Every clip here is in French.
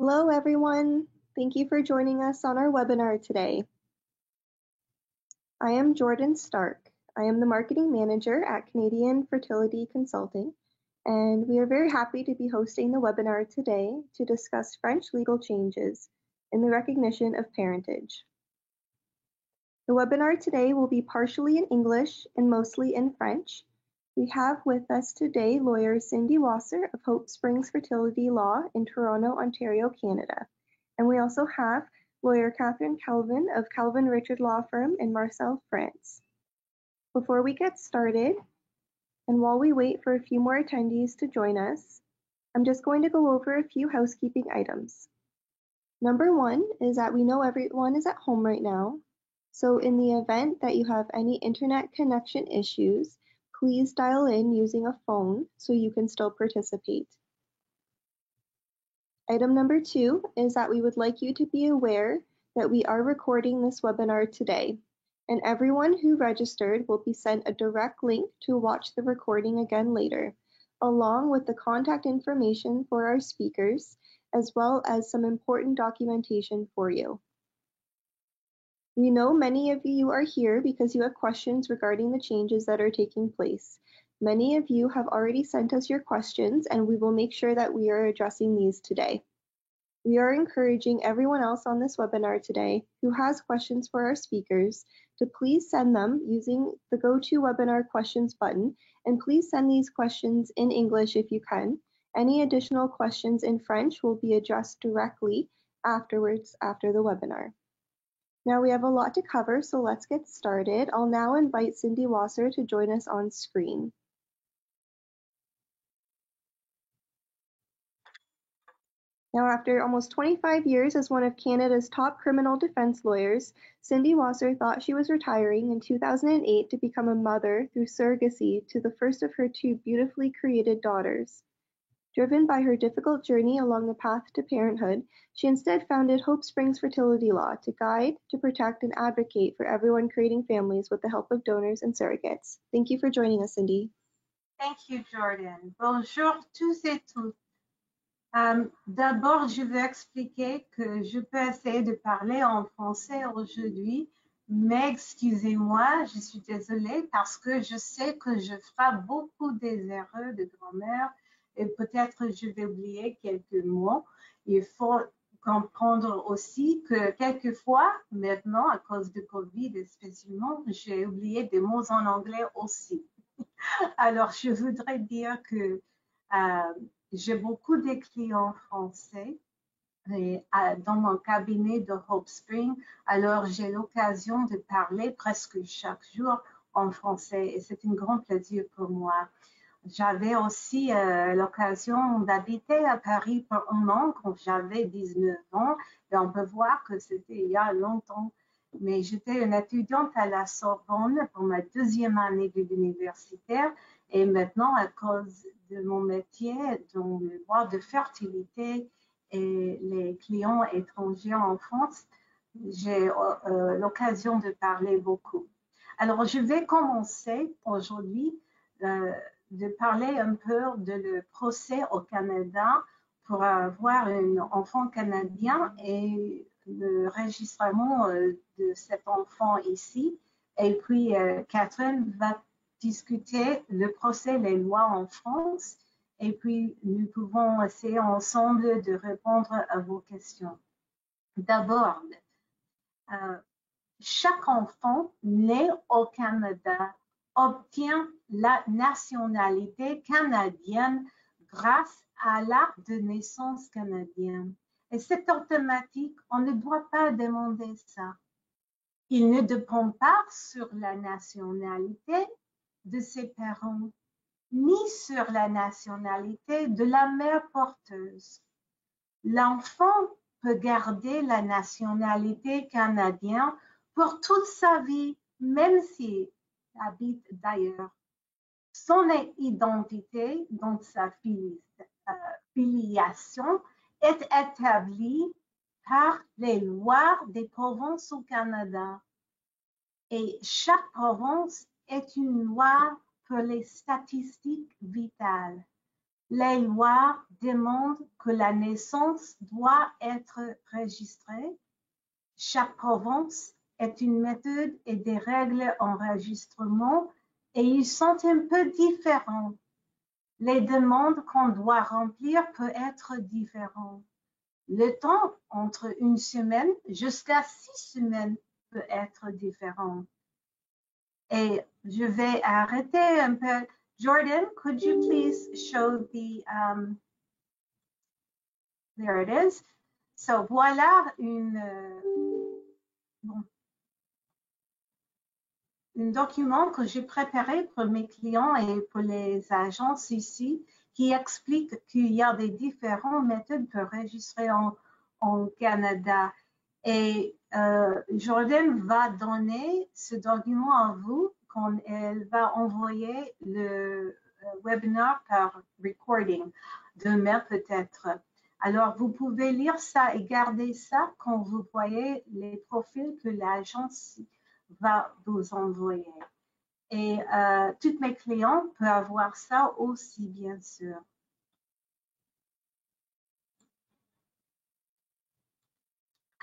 Hello, everyone. Thank you for joining us on our webinar today. I am Jordan Stark. I am the Marketing Manager at Canadian Fertility Consulting, and we are very happy to be hosting the webinar today to discuss French legal changes in the recognition of parentage. The webinar today will be partially in English and mostly in French. We have with us today lawyer Cindy Wasser of Hope Springs Fertility Law in Toronto, Ontario, Canada. And we also have lawyer Catherine Calvin of Calvin Richard Law Firm in Marseille, France. Before we get started, and while we wait for a few more attendees to join us, I'm just going to go over a few housekeeping items. Number one is that we know everyone is at home right now. So in the event that you have any internet connection issues, please dial in using a phone so you can still participate. Item number two is that we would like you to be aware that we are recording this webinar today, and everyone who registered will be sent a direct link to watch the recording again later, along with the contact information for our speakers, as well as some important documentation for you. We know many of you are here because you have questions regarding the changes that are taking place. Many of you have already sent us your questions, and we will make sure that we are addressing these today. We are encouraging everyone else on this webinar today who has questions for our speakers to please send them using the GoToWebinar questions button, and please send these questions in English if you can. Any additional questions in French will be addressed directly afterwards after the webinar. Now we have a lot to cover, so let's get started. I'll now invite Cindy Wasser to join us on screen. Now, after almost 25 years as one of Canada's top criminal defense lawyers, Cindy Wasser thought she was retiring in 2008 to become a mother through surrogacy to the first of her two beautifully created daughters. Driven by her difficult journey along the path to parenthood, she instead founded Hope Springs Fertility Law to guide, to protect, and advocate for everyone creating families with the help of donors and surrogates. Thank you for joining us, Cindy. Thank you, Jordan. Bonjour tous et toutes. D'abord, je veux expliquer que je peux essayer de parler en français aujourd'hui, mais excusez-moi, je suis désolée parce que je sais que je ferai beaucoup des erreurs de grammaire et peut-être je vais oublier quelques mots. Il faut comprendre aussi que quelquefois, maintenant, à cause de Covid spécialement, j'ai oublié des mots en anglais aussi. Alors, je voudrais dire que j'ai beaucoup de clients français et, dans mon cabinet de Hope Spring. Alors, j'ai l'occasion de parler presque chaque jour en français et c'est un grand plaisir pour moi. J'avais aussi l'occasion d'habiter à Paris pour un an quand j'avais 19 ans et on peut voir que c'était il y a longtemps. Mais j'étais une étudiante à la Sorbonne pour ma deuxième année de l'universitaire et maintenant, à cause de mon métier dans le droit de fertilité et les clients étrangers en France, j'ai l'occasion de parler beaucoup. Alors, je vais commencer aujourd'hui de parler un peu de le procès au Canada pour avoir un enfant canadien et le enregistrement de cet enfant ici. Et puis, Catherine va discuter le procès, les lois en France. Et puis, nous pouvons essayer ensemble de répondre à vos questions. D'abord, chaque enfant né au Canada obtient la nationalité canadienne grâce à l'acte de naissance canadien. Et c'est automatique, on ne doit pas demander ça. Il ne dépend pas sur la nationalité de ses parents, ni sur la nationalité de la mère porteuse. L'enfant peut garder la nationalité canadienne pour toute sa vie, même s'il habite d'ailleurs. Son identité, donc sa filiation, est établie par les lois des provinces au Canada. Et chaque province est une loi pour les statistiques vitales. les lois demandent que la naissance doit être enregistrée. Chaque province est une méthode et des règles d'enregistrement et ils sont un peu différents. Les demandes qu'on doit remplir peuvent être différentes. Le temps entre une semaine jusqu'à 6 semaines peut être différent. Et je vais arrêter un peu. Jordan, could you please show the, there it is. So voilà un document que j'ai préparé pour mes clients et pour les agences ici qui explique qu'il y a des différentes méthodes pour enregistrer en Canada. Et Jordan va donner ce document à vous quand elle va envoyer le webinaire par recording, demain peut-être. Alors, vous pouvez lire ça et garder ça quand vous voyez les profils que l'agence va vous envoyer. Et tous mes clients peuvent avoir ça aussi, bien sûr.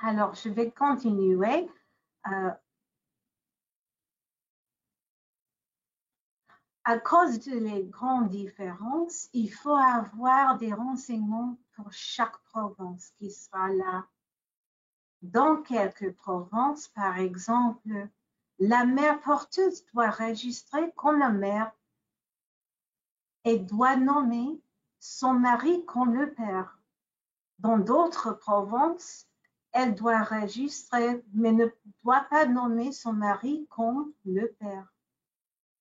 Alors, je vais continuer. À cause de les grandes différences, il faut avoir des renseignements pour chaque province qui sera là. Dans quelques provinces, par exemple, la mère porteuse doit enregistrer comme la mère et doit nommer son mari comme le père. Dans d'autres provinces, elle doit enregistrer mais ne doit pas nommer son mari comme le père.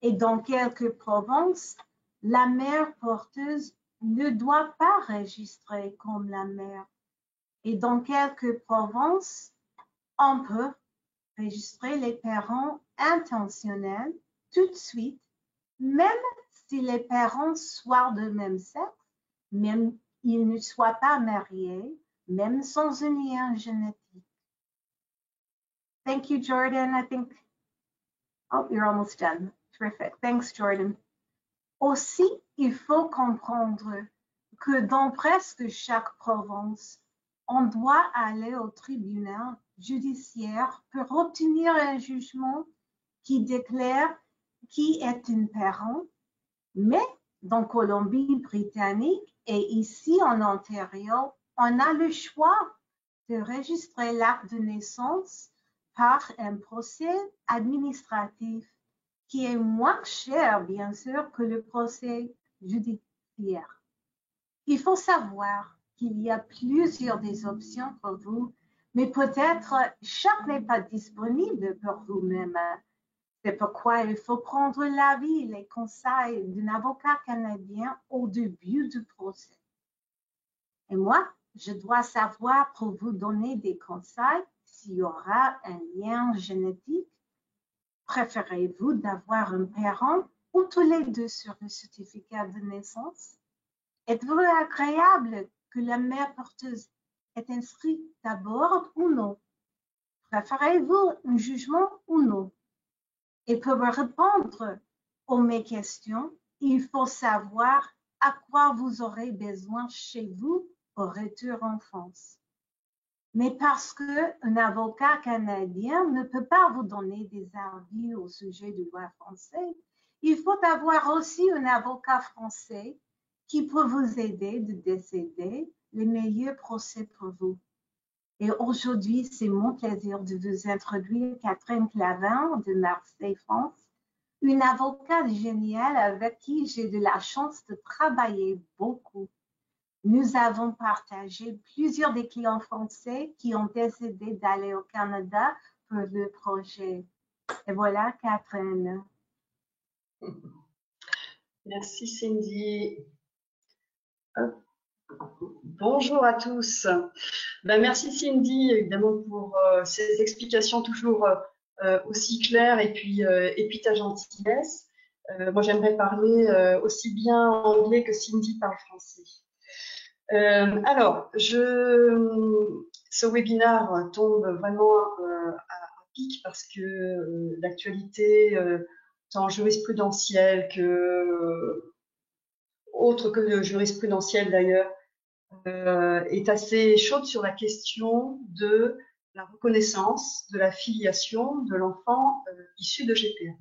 Et dans quelques provinces, la mère porteuse ne doit pas enregistrer comme la mère. Et dans quelques provinces, on peut enregistrer les parents intentionnels tout de suite, même si les parents soient de même sexe, même ils ne soient pas mariés, même sans un lien génétique. Thank you, Jordan. I think, oh, you're almost done. Terrific. Thanks, Jordan. Aussi, il faut comprendre que dans presque chaque province, on doit aller au tribunal judiciaire pour obtenir un jugement qui déclare qui est un parent, mais dans Colombie-Britannique et ici en Ontario, on a le choix de enregistrer l'acte de naissance par un procès administratif qui est moins cher, bien sûr, que le procès judiciaire. Il faut savoir qu'il y a plusieurs des options pour vous, mais peut-être chaque n'est pas disponible pour vous-même. C'est pourquoi il faut prendre l'avis et les conseils d'un avocat canadien au début du procès. Et moi, je dois savoir pour vous donner des conseils s'il y aura un lien génétique. Préférez-vous d'avoir un parent ou tous les deux sur le certificat de naissance? Êtes-vous agréable que la mère porteuse est inscrite d'abord ou non? Préférez-vous un jugement ou non? Et pour répondre aux mes questions, il faut savoir à quoi vous aurez besoin chez vous au retour en France. Mais parce qu'un avocat canadien ne peut pas vous donner des avis au sujet du droit français, il faut avoir aussi un avocat français qui peut vous aider de décider les meilleurs procès pour vous. Et aujourd'hui, c'est mon plaisir de vous introduire Catherine Clavin de Marseille, France, une avocate géniale avec qui j'ai de la chance de travailler beaucoup. Nous avons partagé plusieurs des clients français qui ont décidé d'aller au Canada pour le projet. Et voilà, Catherine. Merci, Cindy. Bonjour à tous. Merci, Cindy, évidemment, pour ces explications toujours aussi claires et puis ta gentillesse. Moi, j'aimerais parler aussi bien anglais que Cindy parle français. Alors, ce webinaire tombe vraiment à pic parce que l'actualité, tant jurisprudentielle que autre que jurisprudentielle d'ailleurs, est assez chaude sur la question de la reconnaissance de la filiation de l'enfant issu de GPA.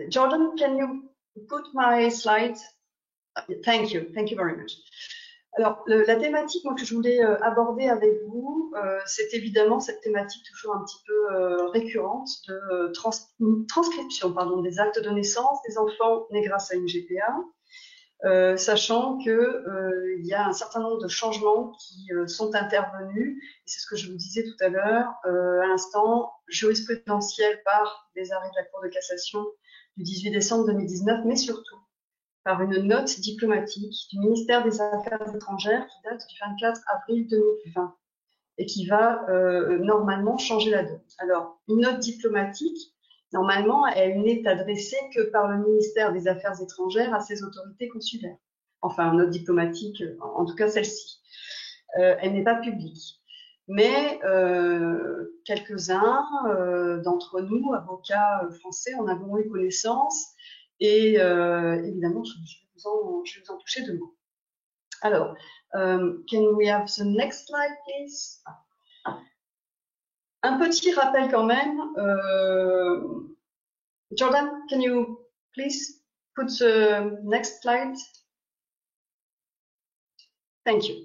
Jordan, can you put my slide? Thank you very much. Alors, la thématique moi, que je voulais aborder avec vous, c'est évidemment cette thématique toujours un petit peu récurrente de transcription des actes de naissance des enfants nés grâce à une GPA, sachant que il y a un certain nombre de changements qui sont intervenus, et c'est ce que je vous disais tout à l'heure, à l'instant, jurisprudentiel par des arrêts de la Cour de cassation du 18 décembre 2019, mais surtout par une note diplomatique du ministère des Affaires étrangères qui date du 24 avril 2020 et qui va normalement changer la donne. Alors, une note diplomatique, normalement, elle n'est adressée que par le ministère des Affaires étrangères à ses autorités consulaires. Enfin, une note diplomatique, en tout cas celle-ci. Elle n'est pas publique. Mais quelques-uns d'entre nous, avocats français, en avons eu connaissance. Et évidemment, je vais vous en toucher deux mots. Alors, can we have the next slide, please? Un petit rappel quand même. Jordan, can you please put the next slide? Thank you.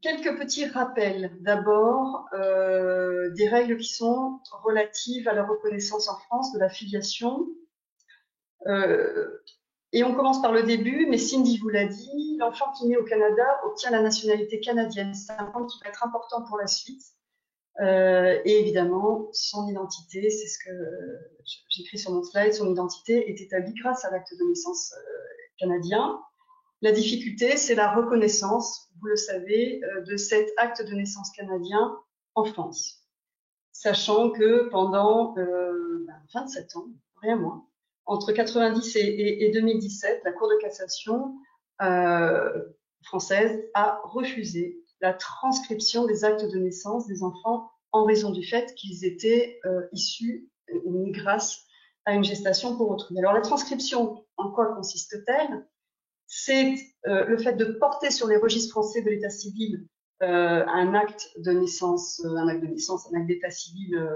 Quelques petits rappels. D'abord, des règles qui sont relatives à la reconnaissance en France de la filiation. Et on commence par le début, mais Cindy vous l'a dit, l'enfant qui naît au Canada obtient la nationalité canadienne. C'est un point qui va être important pour la suite. Et évidemment, son identité, c'est ce que j'écris sur mon slide, son identité est établie grâce à l'acte de naissance canadien. La difficulté, c'est la reconnaissance, vous le savez, de cet acte de naissance canadien en France. Sachant que pendant 27 ans, rien moins, entre 90 et 2017, la Cour de cassation française a refusé la transcription des actes de naissance des enfants en raison du fait qu'ils étaient issus ou nés grâce à une gestation pour autrui. Alors la transcription, en quoi consiste-t-elle? C'est le fait de porter sur les registres français de l'état civil un acte de naissance, un acte d'état civil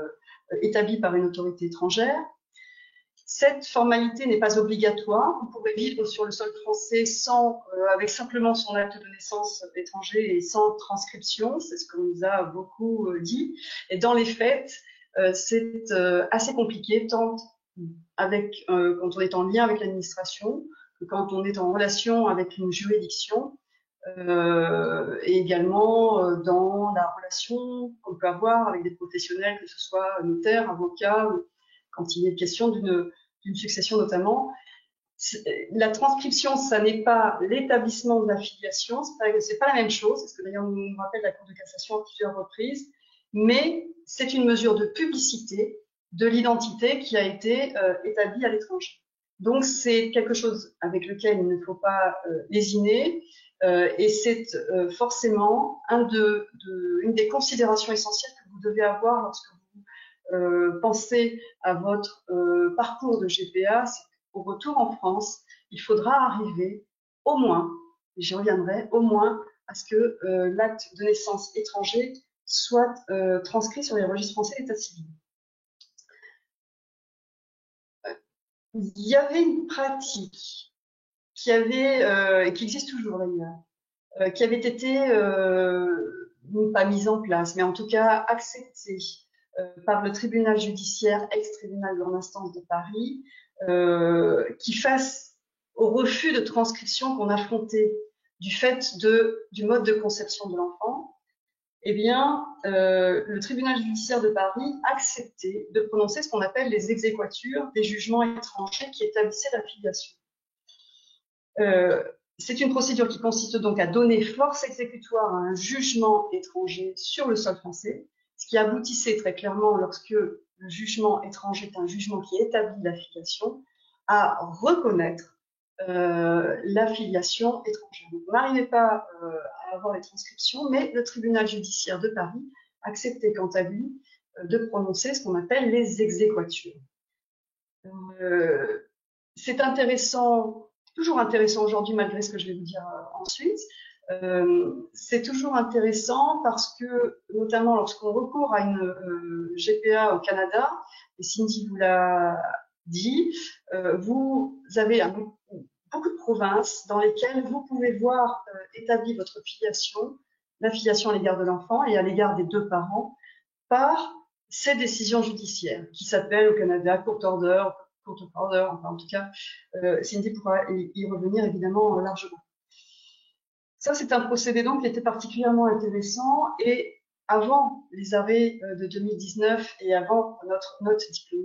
établi par une autorité étrangère. Cette formalité n'est pas obligatoire. Vous pouvez vivre sur le sol français avec simplement son acte de naissance étranger et sans transcription. C'est ce qu'on nous a beaucoup dit. Et dans les faits, c'est assez compliqué, tant quand on est en lien avec l'administration, quand on est en relation avec une juridiction, et également dans la relation qu'on peut avoir avec des professionnels, que ce soit notaire, avocat, quand il est question d'une succession notamment. La transcription, ça n'est pas l'établissement de la filiation, c'est pas la même chose, c'est ce que d'ailleurs nous rappelle la Cour de cassation à plusieurs reprises, mais c'est une mesure de publicité de l'identité qui a été établie à l'étranger. Donc c'est quelque chose avec lequel il ne faut pas lésiner, et c'est forcément une des considérations essentielles que vous devez avoir lorsque vous pensez à votre parcours de GPA. C'est qu'au retour en France, il faudra arriver au moins, et j'y reviendrai, au moins à ce que l'acte de naissance étranger soit transcrit sur les registres français d'état civil. Il y avait une pratique qui existe toujours d'ailleurs, qui avait été pas mise en place, mais en tout cas acceptée par le tribunal judiciaire, ex-tribunal grande instance de Paris, qui face au refus de transcription qu'on affrontait du fait du mode de conception de l'enfant, eh bien, le tribunal judiciaire de Paris acceptait de prononcer ce qu'on appelle les exéquatures des jugements étrangers qui établissaient la filiation. C'est une procédure qui consiste donc à donner force exécutoire à un jugement étranger sur le sol français, ce qui aboutissait très clairement, lorsque le jugement étranger est un jugement qui établit la filiation, à reconnaître la filiation étrangère. Donc, on n'arrivait pas à avoir les transcriptions, mais le tribunal judiciaire de Paris acceptait quant à lui de prononcer ce qu'on appelle les exéquatures. C'est intéressant, toujours intéressant aujourd'hui malgré ce que je vais vous dire ensuite. C'est toujours intéressant parce que, notamment lorsqu'on recourt à une GPA au Canada, et Cindy vous l'a dit, vous avez beaucoup de provinces dans lesquelles vous pouvez voir établie votre filiation, la filiation à l'égard de l'enfant et à l'égard des deux parents, par ces décisions judiciaires qui s'appellent au Canada court order, enfin en tout cas, Cindy pourra y revenir évidemment largement. Ça, c'est un procédé donc qui était particulièrement intéressant et avant les arrêts de 2019 et avant notre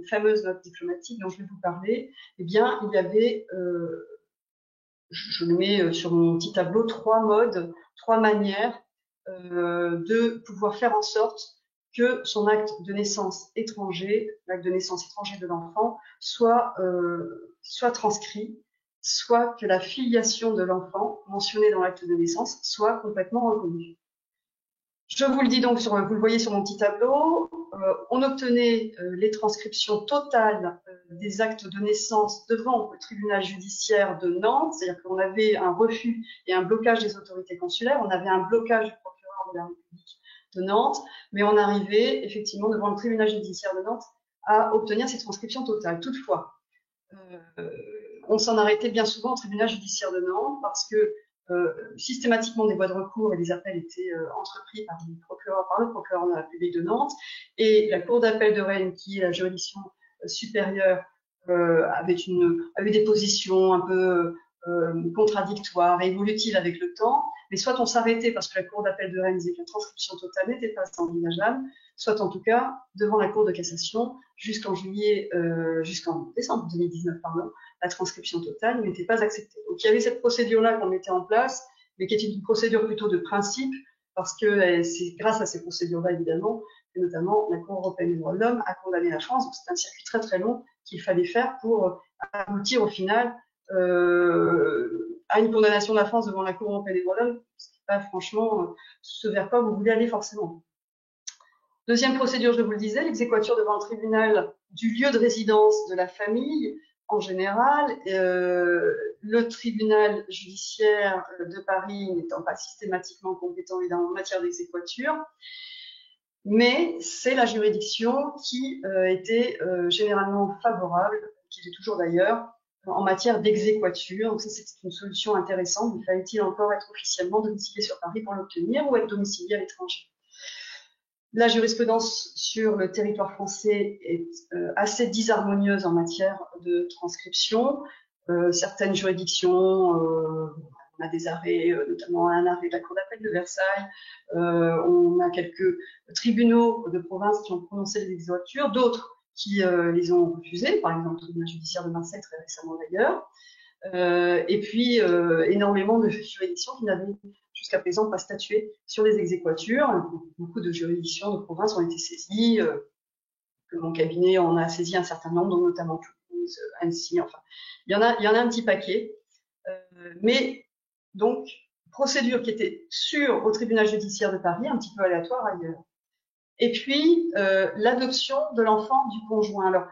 fameuse note diplomatique dont je vais vous parler, eh bien, il y avait, je le mets sur mon petit tableau, 3 modes, 3 manières de pouvoir faire en sorte que son acte de naissance étranger, l'acte de naissance étranger de l'enfant, soit transcrit, soit que la filiation de l'enfant mentionnée dans l'acte de naissance soit complètement reconnue. Je vous le dis donc, vous le voyez sur mon petit tableau, on obtenait les transcriptions totales des actes de naissance devant le tribunal judiciaire de Nantes, c'est-à-dire qu'on avait un refus et un blocage des autorités consulaires, on avait un blocage du procureur de la République de Nantes, mais on arrivait effectivement devant le tribunal judiciaire de Nantes à obtenir ces transcriptions totales. Toutefois, on s'en arrêtait bien souvent au tribunal judiciaire de Nantes parce que systématiquement des voies de recours et des appels étaient entrepris par le procureur de la République de Nantes, et la Cour d'appel de Rennes, qui est la juridiction supérieure, avait des positions un peu contradictoires et évolutives avec le temps, mais soit on s'arrêtait parce que la Cour d'appel de Rennes disait que la transcription totale n'était pas envisageable, soit en tout cas, devant la Cour de cassation, jusqu'en décembre 2019, la transcription totale n'était pas acceptée. Donc il y avait cette procédure-là qu'on mettait en place, mais qui était une procédure plutôt de principe, parce que c'est grâce à ces procédures-là, évidemment, que notamment la Cour européenne des droits de l'homme a condamné la France. Donc c'est un circuit très très long qu'il fallait faire pour aboutir au final à une condamnation de la France devant la Cour européenne des droits de l'homme, ce qui n'est pas franchement ce vers quoi vous voulez aller forcément. Deuxième procédure, je vous le disais, l'exéquatur devant le tribunal du lieu de résidence de la famille. En général, le tribunal judiciaire de Paris n'étant pas systématiquement compétent en matière d'exéquatur, mais c'est la juridiction qui était généralement favorable, qui l'est toujours d'ailleurs, en matière d'exéquatur. Donc ça, c'était une solution intéressante. Mais fallait-il encore être officiellement domicilié sur Paris pour l'obtenir ou être domicilié à l'étranger? La jurisprudence sur le territoire français est assez disharmonieuse en matière de transcription. Certaines juridictions, on a des arrêts, notamment un arrêt de la Cour d'appel de Versailles, on a quelques tribunaux de province qui ont prononcé les exéquatures, d'autres qui les ont refusés, par exemple le tribunal judiciaire de Marseille très récemment d'ailleurs, et puis énormément de juridictions qui n'avaient jusqu'à présent pas statué sur les exéquatures. Beaucoup de juridictions de province ont été saisies, que mon cabinet en a saisi un certain nombre, dont notamment Toulouse, Annecy, enfin, il y en a un petit paquet. Mais donc, procédure qui était sûre au tribunal judiciaire de Paris, un petit peu aléatoire ailleurs. Et puis, l'adoption de l'enfant du conjoint. Alors,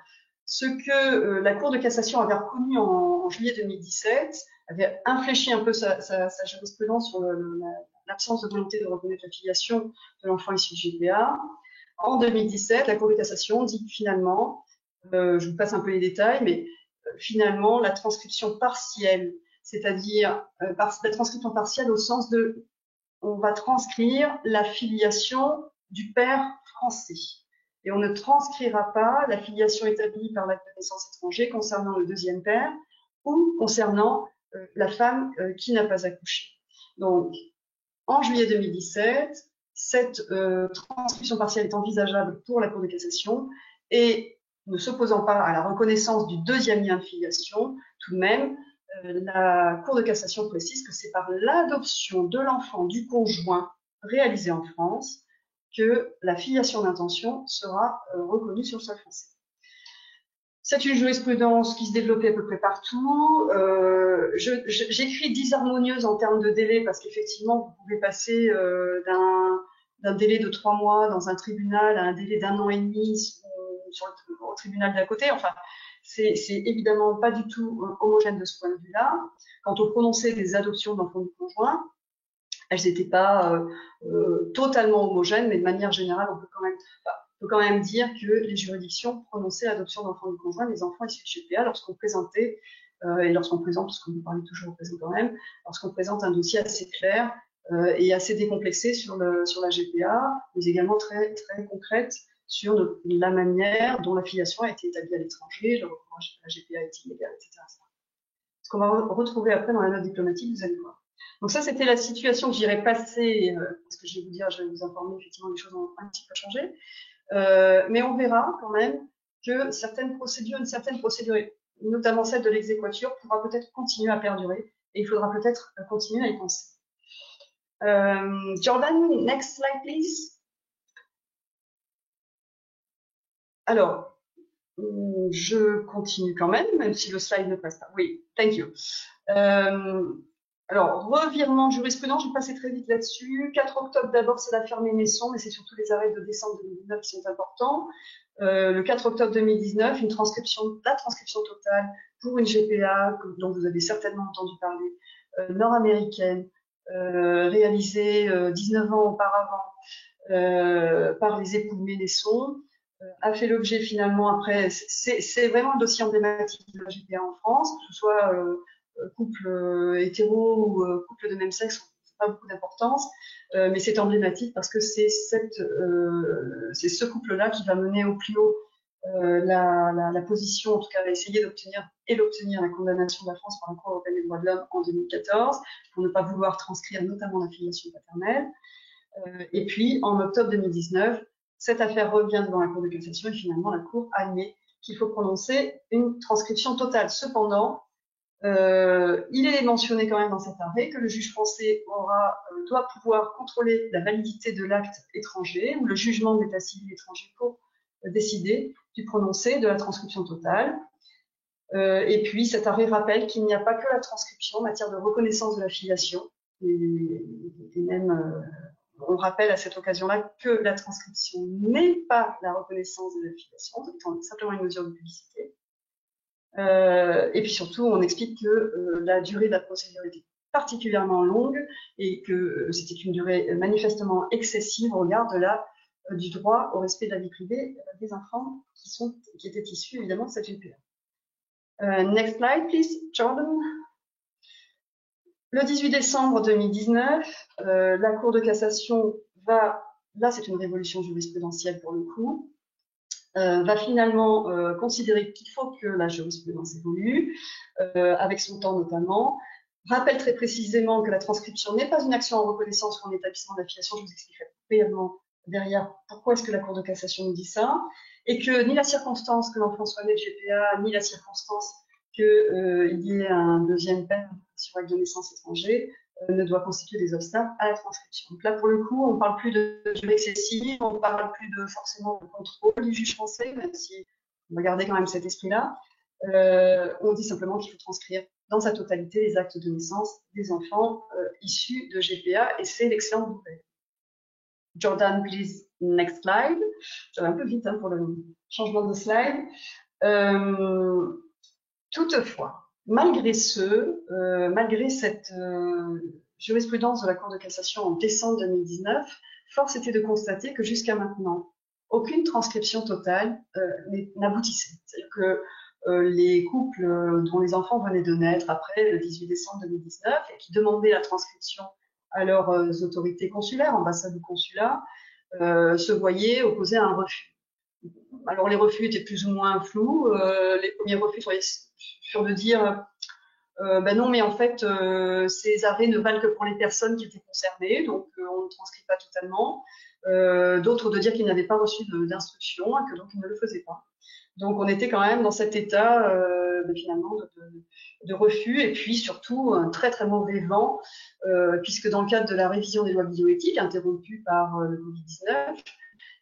ce que la Cour de cassation avait reconnu en juillet 2017, avait infléchi un peu sa jurisprudence sur l'absence de volonté de reconnaître la filiation de l'enfant issu de GPA. En 2017, la Cour de cassation dit que finalement, je vous passe un peu les détails, mais finalement, la transcription partielle, c'est-à-dire la transcription partielle au sens de on va transcrire la filiation du père français. Et on ne transcrira pas la filiation établie par l'acte de naissance étranger concernant le deuxième père ou concernant la femme qui n'a pas accouché. Donc, en juillet 2017, cette transcription partielle est envisageable pour la Cour de cassation et ne s'opposant pas à la reconnaissance du deuxième lien de filiation, tout de même, la Cour de cassation précise que c'est par l'adoption de l'enfant du conjoint réalisé en France que la filiation d'intention sera reconnue sur le sol français. C'est une jurisprudence qui se développait à peu près partout. J'écris disharmonieuse en termes de délai parce qu'effectivement, vous pouvez passer d'un délai de 3 mois dans un tribunal à un délai d'1 an et demi au tribunal d'à côté. Enfin, c'est évidemment pas du tout homogène de ce point de vue-là. Quant au prononcé des adoptions d'enfants du conjoint, elles n'étaient pas totalement homogènes, mais de manière générale, on peut quand même dire que les juridictions prononçaient l'adoption d'enfants du conjoint, des enfants issus de GPA, lorsqu'on présentait, et lorsqu'on présente, parce qu'on nous parlait toujours au présent quand même, lorsqu'on présente un dossier assez clair et assez décomplexé sur la GPA, mais également très, très concrète sur la manière dont la filiation a été établie à l'étranger, le recours à la GPA est illégal, etc. Ce qu'on va retrouver après dans la note diplomatique, vous allez voir. Donc ça, c'était la situation que j'irai passer, parce que je vais vous informer, effectivement, les choses ont un petit peu changé. Mais on verra quand même que une certaine procédure, notamment celle de l'exéquatur, pourra peut-être continuer à perdurer, et il faudra peut-être continuer à y penser. Jordan, next slide, please. Alors, je continue quand même si le slide ne passe pas. Oui, thank you. Alors, revirement de jurisprudence, je vais passer très vite là-dessus. 4 octobre d'abord, c'est l'affaire Ménesson, mais c'est surtout les arrêts de décembre 2019 qui sont importants. Le 4 octobre 2019, la transcription totale pour une GPA, dont vous avez certainement entendu parler, nord-américaine, réalisée 19 ans auparavant par les époux Ménesson, a fait l'objet finalement après, c'est vraiment un dossier emblématique de la GPA en France, que ce soit couple hétéro ou couple de même sexe, pas beaucoup d'importance, mais c'est emblématique parce que c'est ce couple-là qui va mener au plus haut la position, en tout cas va essayer d'obtenir la condamnation de la France par la Cour européenne des droits de l'homme en 2014, pour ne pas vouloir transcrire notamment la filiation paternelle. Et puis, en octobre 2019, cette affaire revient devant la Cour de cassation et finalement la Cour admet qu'il faut prononcer une transcription totale. Cependant, il est mentionné quand même dans cet arrêt que le juge français doit pouvoir contrôler la validité de l'acte étranger ou le jugement de l'état civil étranger pour décider du prononcé de la transcription totale. Et puis cet arrêt rappelle qu'il n'y a pas que la transcription en matière de reconnaissance de la filiation, et même on rappelle à cette occasion-là que la transcription n'est pas la reconnaissance de la filiation, c'est simplement une mesure de publicité. Et puis surtout, on explique que la durée de la procédure était particulièrement longue et que c'était une durée manifestement excessive au regard du droit au respect de la vie privée des enfants qui étaient issus évidemment de cette GPA. Next slide, please, Jordan. Le 18 décembre 2019, la Cour de cassation là c'est une révolution jurisprudentielle pour le coup, va finalement considérer qu'il faut que la jurisprudence évolue, avec son temps notamment, rappelle très précisément que la transcription n'est pas une action en reconnaissance ou en établissement d'affiliation, je vous expliquerai brièvement derrière pourquoi est-ce que la Cour de cassation nous dit ça, et que ni la circonstance que l'enfant soit né de GPA, ni la circonstance qu'il y ait un deuxième père sur acte de naissance étranger ne doit constituer des obstacles à la transcription. Donc là, pour le coup, on ne parle plus de durée excessive, on ne parle plus forcément de contrôle du juge français, même si on va garder quand même cet esprit-là. On dit simplement qu'il faut transcrire dans sa totalité les actes de naissance des enfants issus de GPA, et c'est l'excellente nouvelle. Jordan, please, next slide. Ça va un peu vite pour le changement de slide. Toutefois, malgré cette jurisprudence de la Cour de cassation en décembre 2019, force était de constater que jusqu'à maintenant, aucune transcription totale n'aboutissait. C'est-à-dire que les couples dont les enfants venaient de naître après le 18 décembre 2019 et qui demandaient la transcription à leurs autorités consulaires, ambassades ou consulats, se voyaient opposer à un refus. Alors les refus étaient plus ou moins flous. Les premiers refus furent de dire ben non, mais en fait ces arrêts ne valent que pour les personnes qui étaient concernées, donc on ne transcrit pas totalement. D'autres de dire qu'ils n'avaient pas reçu d'instruction et que donc ils ne le faisaient pas. Donc on était quand même dans cet état finalement de refus, et puis surtout un très très mauvais vent, puisque dans le cadre de la révision des lois bioéthiques interrompue par le Covid-19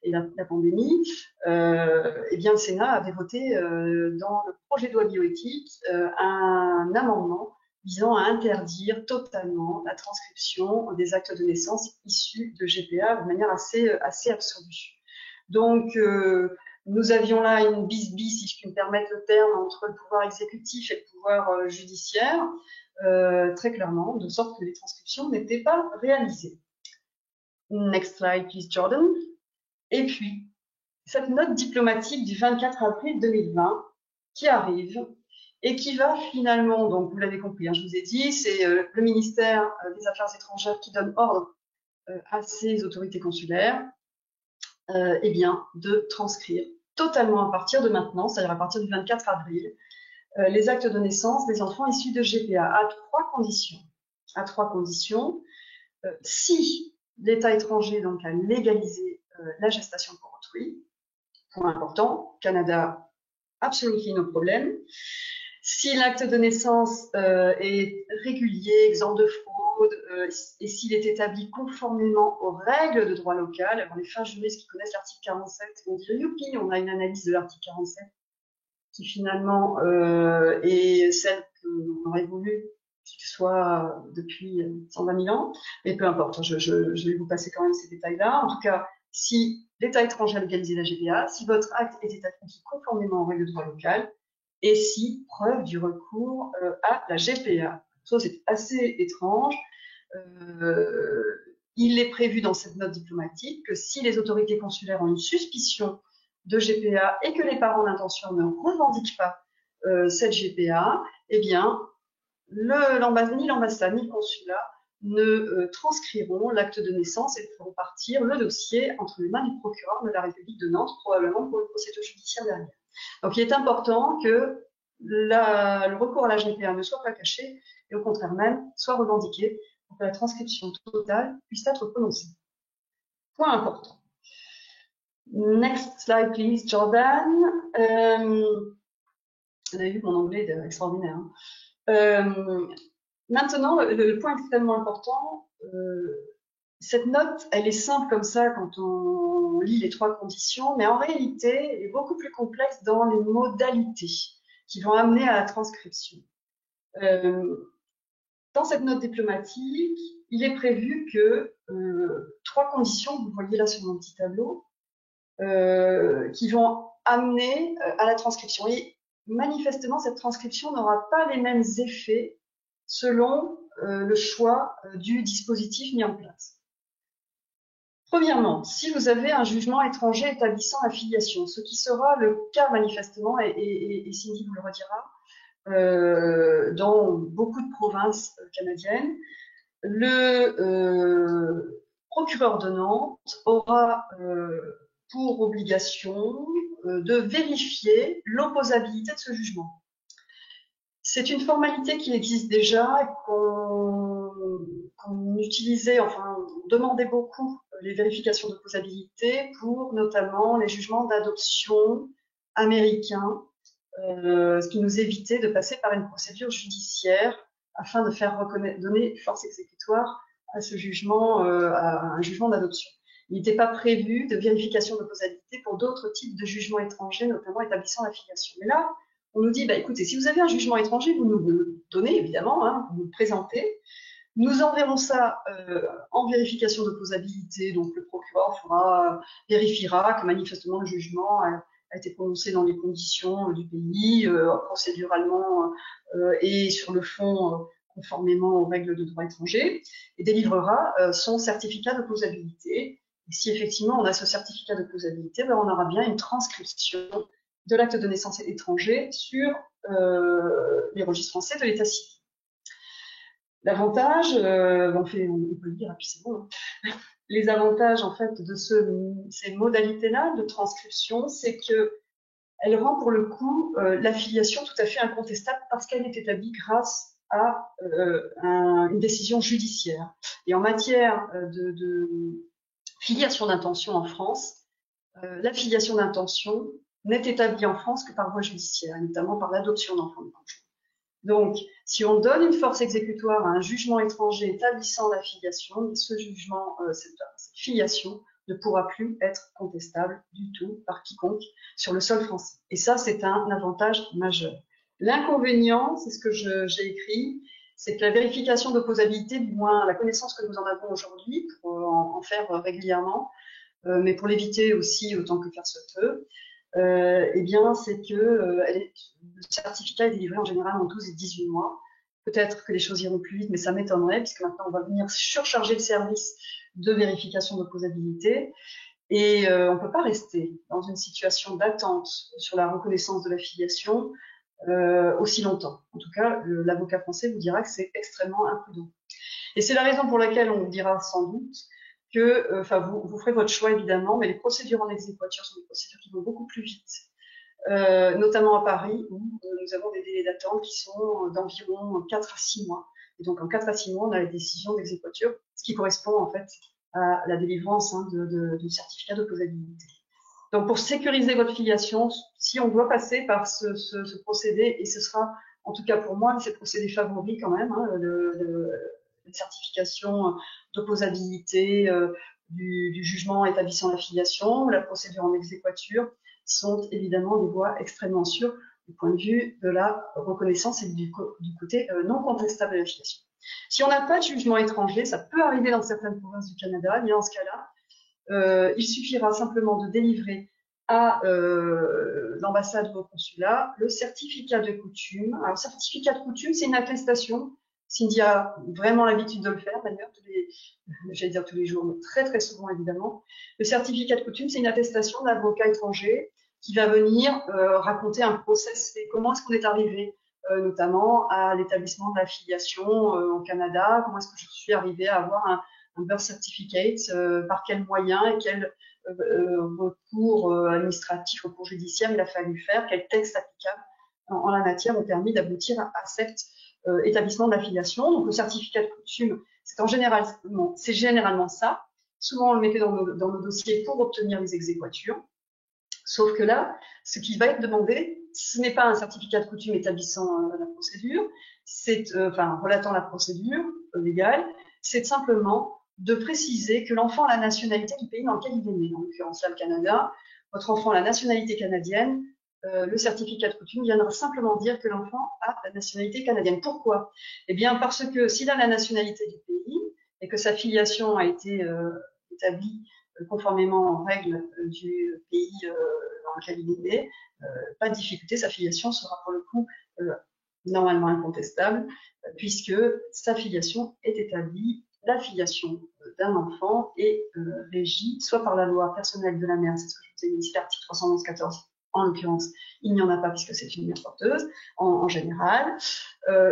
et la pandémie, eh bien le Sénat avait voté dans le projet de loi bioéthique un amendement visant à interdire totalement la transcription des actes de naissance issus de GPA de manière assez absurde. Donc nous avions là une bisbille, si je puis me permettre le terme, entre le pouvoir exécutif et le pouvoir judiciaire, très clairement, de sorte que les transcriptions n'étaient pas réalisées. Next slide, please, Jordan. Et puis, cette note diplomatique du 24 avril 2020 qui arrive et qui va finalement, donc vous l'avez compris, hein, je vous ai dit, c'est le ministère des Affaires étrangères qui donne ordre à ces autorités consulaires eh bien, de transcrire totalement à partir de maintenant, c'est-à-dire à partir du 24 avril, les actes de naissance des enfants issus de GPA à trois conditions. À trois conditions. Si l'État étranger donc a légalisé la gestation pour autrui, point important, Canada, absolument no problème. Si l'acte de naissance est régulier, exempt de fraude, et s'il est établi conformément aux règles de droit local, alors les fins juristes qui connaissent l'article 47 vont dire youpi, on a une analyse de l'article 47 qui finalement est celle qu'on aurait voulu qu'il soit depuis 120 000 ans, mais peu importe, je vais vous passer quand même ces détails-là. En tout cas, si l'État étranger a légalisé la GPA, si votre acte est établi conformément aux règles de droit local, et si preuve du recours à la GPA. Ça, c'est assez étrange. Il est prévu dans cette note diplomatique que si les autorités consulaires ont une suspicion de GPA et que les parents d'intention ne revendiquent pas cette GPA, eh bien, ni l'ambassade ni le consulat ne transcriront l'acte de naissance et feront partir le dossier entre les mains du procureur de la République de Nantes, probablement pour une procédure judiciaire derrière. Donc, il est important que le recours à la GPA ne soit pas caché et au contraire même soit revendiqué pour que la transcription totale puisse être prononcée. Point important. Next slide, please, Jordan. Vous avez vu que mon anglais est extraordinaire. Hein. Maintenant, le point extrêmement important, cette note, elle est simple comme ça quand on lit les trois conditions, mais en réalité, elle est beaucoup plus complexe dans les modalités qui vont amener à la transcription. Dans cette note diplomatique, il est prévu que trois conditions, vous voyez là sur mon petit tableau, qui vont amener à la transcription. Et manifestement, cette transcription n'aura pas les mêmes effets selon le choix du dispositif mis en place. Premièrement, si vous avez un jugement étranger établissant la filiation, ce qui sera le cas manifestement, et Cindy vous le redira, dans beaucoup de provinces canadiennes, le procureur de Nantes aura pour obligation de vérifier l'opposabilité de ce jugement. C'est une formalité qui existe déjà et qu'on utilisait, enfin, on demandait beaucoup les vérifications d'opposabilité pour notamment les jugements d'adoption américains, ce qui nous évitait de passer par une procédure judiciaire afin de faire donner force exécutoire à ce jugement, à un jugement d'adoption. Il n'était pas prévu de vérification d'opposabilité pour d'autres types de jugements étrangers, notamment établissant la filiation. Mais là, on nous dit, bah, écoutez, si vous avez un jugement étranger, vous nous le donnez, évidemment, hein, vous nous le présentez. Nous enverrons ça en vérification d'opposabilité. Donc, le procureur vérifiera que manifestement le jugement a été prononcé dans les conditions du pays, procéduralement et sur le fond conformément aux règles de droit étranger, et délivrera son certificat d'opposabilité. Et si effectivement on a ce certificat d'opposabilité, ben, on aura bien une transcription de l'acte de naissance étranger sur les registres français de l'état civil. L'avantage, on peut le dire, et puis c'est bon. Hein. Les avantages en fait de ces modalités-là de transcription, c'est que elle rend pour le coup la filiation tout à fait incontestable parce qu'elle est établie grâce à une décision judiciaire. Et en matière de filiation d'intention en France, la filiation d'intention n'est établie en France que par voie judiciaire, notamment par l'adoption d'enfants de conjoints. Donc, si on donne une force exécutoire à un jugement étranger établissant la filiation, ce jugement, cette filiation ne pourra plus être contestable du tout par quiconque sur le sol français. Et ça, c'est un avantage majeur. L'inconvénient, c'est ce que j'ai écrit, c'est que la vérification d'opposabilité, du moins la connaissance que nous en avons aujourd'hui, pour en faire régulièrement, mais pour l'éviter aussi autant que faire se peut, eh bien, c'est que le certificat est délivré en général en 12 et 18 mois. Peut-être que les choses iront plus vite, mais ça m'étonnerait, puisque maintenant on va venir surcharger le service de vérification d'opposabilité. Et on ne peut pas rester dans une situation d'attente sur la reconnaissance de la filiation aussi longtemps. En tout cas, l'avocat français vous dira que c'est extrêmement imprudent. Et c'est la raison pour laquelle on vous dira sans doute que, vous ferez votre choix évidemment, mais les procédures en exéquatur sont des procédures qui vont beaucoup plus vite, notamment à Paris, où nous avons des délais d'attente qui sont d'environ 4 à 6 mois. Et donc en 4 à 6 mois, on a la décision d'exéquatur, ce qui correspond en fait à la délivrance du certificat d'opposabilité. Donc pour sécuriser votre filiation, si on doit passer par ce procédé, et ce sera, en tout cas pour moi, c'est le procédé favori quand même, de certification d'opposabilité du jugement établissant la filiation, la procédure en exéquatur, sont évidemment des voies extrêmement sûres du point de vue de la reconnaissance et du côté non contestable de la filiation. Si on n'a pas de jugement étranger, ça peut arriver dans certaines provinces du Canada, mais dans ce cas-là, il suffira simplement de délivrer à l'ambassade ou au consulat le certificat de coutume. Alors, le certificat de coutume, c'est une attestation. Cindy a vraiment l'habitude de le faire, d'ailleurs, j'allais dire tous les jours, mais très très souvent évidemment. Le certificat de coutume, c'est une attestation d'un avocat étranger qui va venir raconter un process, comment est-ce qu'on est arrivé, notamment à l'établissement de la filiation au Canada, comment est-ce que je suis arrivé à avoir un birth certificate, par quels moyens et quel recours administratif, recours judiciaire il a fallu faire, quels textes applicables en la matière ont permis d'aboutir à cet établissement de l'affiliation. Donc le certificat de coutume, c'est généralement ça. Souvent on le mettait dans nos dossiers pour obtenir les exéquatures. Sauf que là, ce qui va être demandé, ce n'est pas un certificat de coutume établissant la procédure, relatant la procédure légale, c'est simplement de préciser que l'enfant a la nationalité du pays dans lequel il est né, en l'occurrence là le Canada. Votre enfant a la nationalité canadienne, le certificat de coutume viendra simplement dire que l'enfant a la nationalité canadienne. Pourquoi? Eh bien parce que s'il a la nationalité du pays et que sa filiation a été établie conformément aux règles du pays dans lequel il est né, pas de difficulté, sa filiation sera pour le coup normalement incontestable, puisque sa filiation est établie. La filiation d'un enfant est régie soit par la loi personnelle de la mère, c'est ce que je vous ai dit ici, l'article 311-14, en l'occurrence, il n'y en a pas puisque c'est une mère porteuse, en général,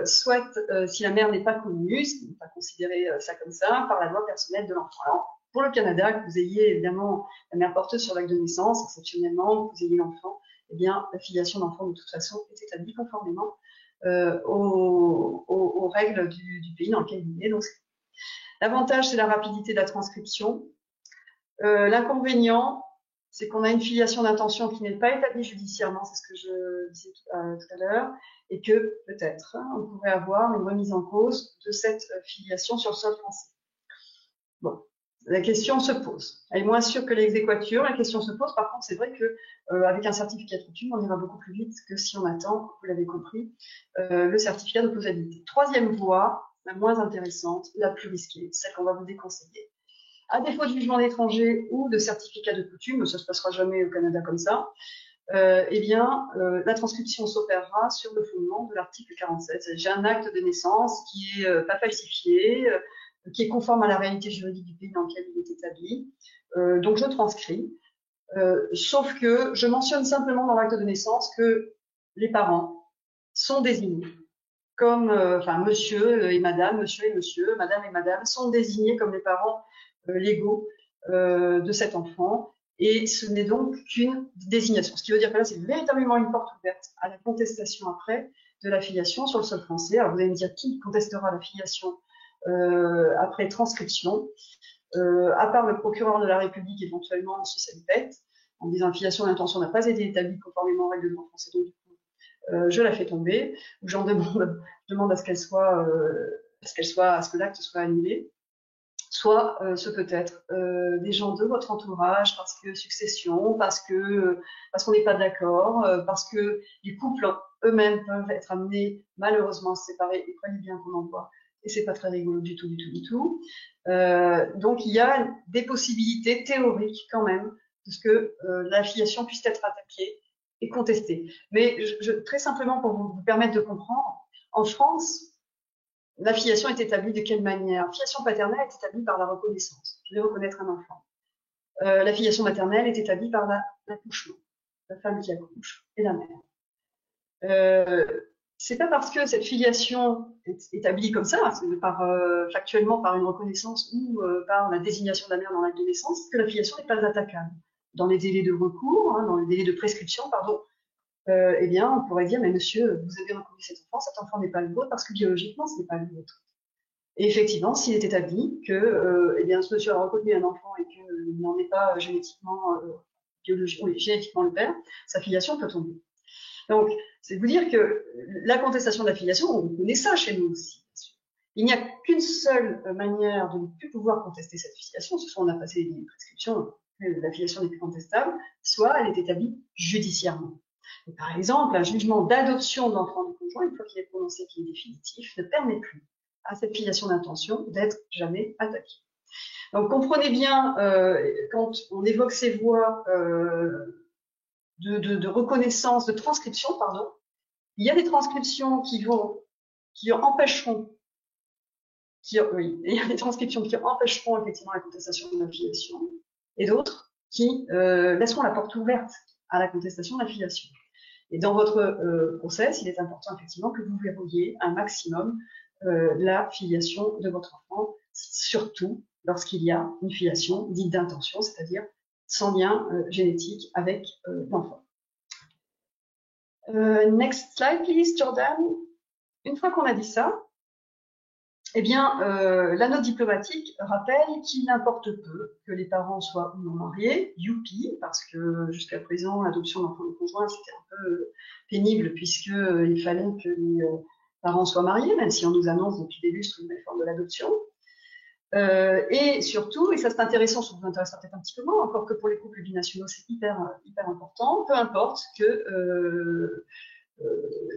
soit, si la mère n'est pas connue, ce qui n'est pas considéré ça comme ça, par la loi personnelle de l'enfant. Alors, pour le Canada, que vous ayez évidemment la mère porteuse sur l'acte de naissance, exceptionnellement, que vous ayez l'enfant, eh bien, la filiation d'enfant, de toute façon, est établie conformément aux règles du pays dans lequel il est. Donc, l'avantage, c'est la rapidité de la transcription. L'inconvénient, c'est qu'on a une filiation d'intention qui n'est pas établie judiciairement, c'est ce que je disais tout à l'heure, et que peut-être on pourrait avoir une remise en cause de cette filiation sur le sol français. Bon, la question se pose. Elle est moins sûre que l'exéquatur, la question se pose. Par contre, c'est vrai que avec un certificat de coutume, on ira beaucoup plus vite que si on attend, vous l'avez compris, le certificat d'opposabilité. Troisième voie, la moins intéressante, la plus risquée, celle qu'on va vous déconseiller. À défaut de jugement d'étranger ou de certificat de coutume, ça ne se passera jamais au Canada comme ça, eh bien, la transcription s'opérera sur le fondement de l'article 47. J'ai un acte de naissance qui est pas falsifié, qui est conforme à la réalité juridique du pays dans lequel il est établi. Donc, je transcris. Sauf que je mentionne simplement dans l'acte de naissance que les parents sont désignés comme, monsieur et madame, monsieur et monsieur, madame et madame sont désignés comme les parents légaux de cet enfant. Et ce n'est donc qu'une désignation. Ce qui veut dire que là, c'est véritablement une porte ouverte à la contestation après de la filiation sur le sol français. Alors, vous allez me dire qui contestera la filiation après transcription, à part le procureur de la République, éventuellement, M. Salipette, en disant que la filiation d'intention n'a pas été établie conformément aux règles de droit français, donc du coup, je la fais tomber, ou j'en demande à ce qu'elle soit, à ce que l'acte soit annulé. Soit ce peut être des gens de votre entourage, parce que succession, parce qu'on n'est pas d'accord, parce que les couples eux-mêmes peuvent être amenés malheureusement à se séparer, et croyez bien qu'on en voit, et c'est pas très rigolo du tout. Donc il y a des possibilités théoriques quand même de ce que la filiation puisse être attaquée et contestée. Mais très simplement, pour vous permettre de comprendre, en France, la filiation est établie de quelle manière? La filiation paternelle est établie par la reconnaissance. Je vais reconnaître un enfant. La filiation maternelle est établie par l'accouchement, la femme qui accouche et la mère. C'est pas parce que cette filiation est établie comme ça, factuellement par une reconnaissance ou par la désignation de la mère dans l'acte de naissance, que la filiation n'est pas attaquable. Dans les délais de recours, dans les délais de prescription, pardon, eh bien, on pourrait dire, mais monsieur, vous avez reconnu cet enfant n'est pas le vôtre parce que biologiquement, ce n'est pas le vôtre. Et effectivement, s'il est établi que, eh bien, ce monsieur a reconnu un enfant et qu'il n'en est pas génétiquement le père, sa filiation peut tomber. Donc, c'est de vous dire que la contestation de la filiation, on connaît ça chez nous aussi. Il n'y a qu'une seule manière de ne plus pouvoir contester cette filiation, soit on a passé les prescriptions, la filiation n'est plus contestable, soit elle est établie judiciairement. Et par exemple, un jugement d'adoption de l'enfant du conjoint, une fois qu'il est prononcé, qu'il est définitif, ne permet plus à cette filiation d'intention d'être jamais attaquée. Donc comprenez bien, quand on évoque ces voies de reconnaissance, de transcription, pardon, il y a des transcriptions il y a des transcriptions qui empêcheront effectivement la contestation de la filiation, et d'autres qui laisseront la porte ouverte à la contestation de la filiation. Et dans votre process, il est important effectivement que vous verrouillez un maximum la filiation de votre enfant, surtout lorsqu'il y a une filiation dite d'intention, c'est-à-dire sans lien génétique avec l'enfant. Next slide, please, Jordan. Une fois qu'on a dit ça, eh bien, la note diplomatique rappelle qu'il importe peu que les parents soient ou non mariés, youpi, parce que jusqu'à présent, l'adoption d'enfants du conjoint, c'était un peu pénible puisqu'il fallait que les parents soient mariés, même si on nous annonce depuis des lustres une réforme de l'adoption. Et surtout, et ça c'est intéressant, ça vous intéressera peut-être un petit peu moins, encore que pour les couples binationaux, c'est hyper important, peu importe que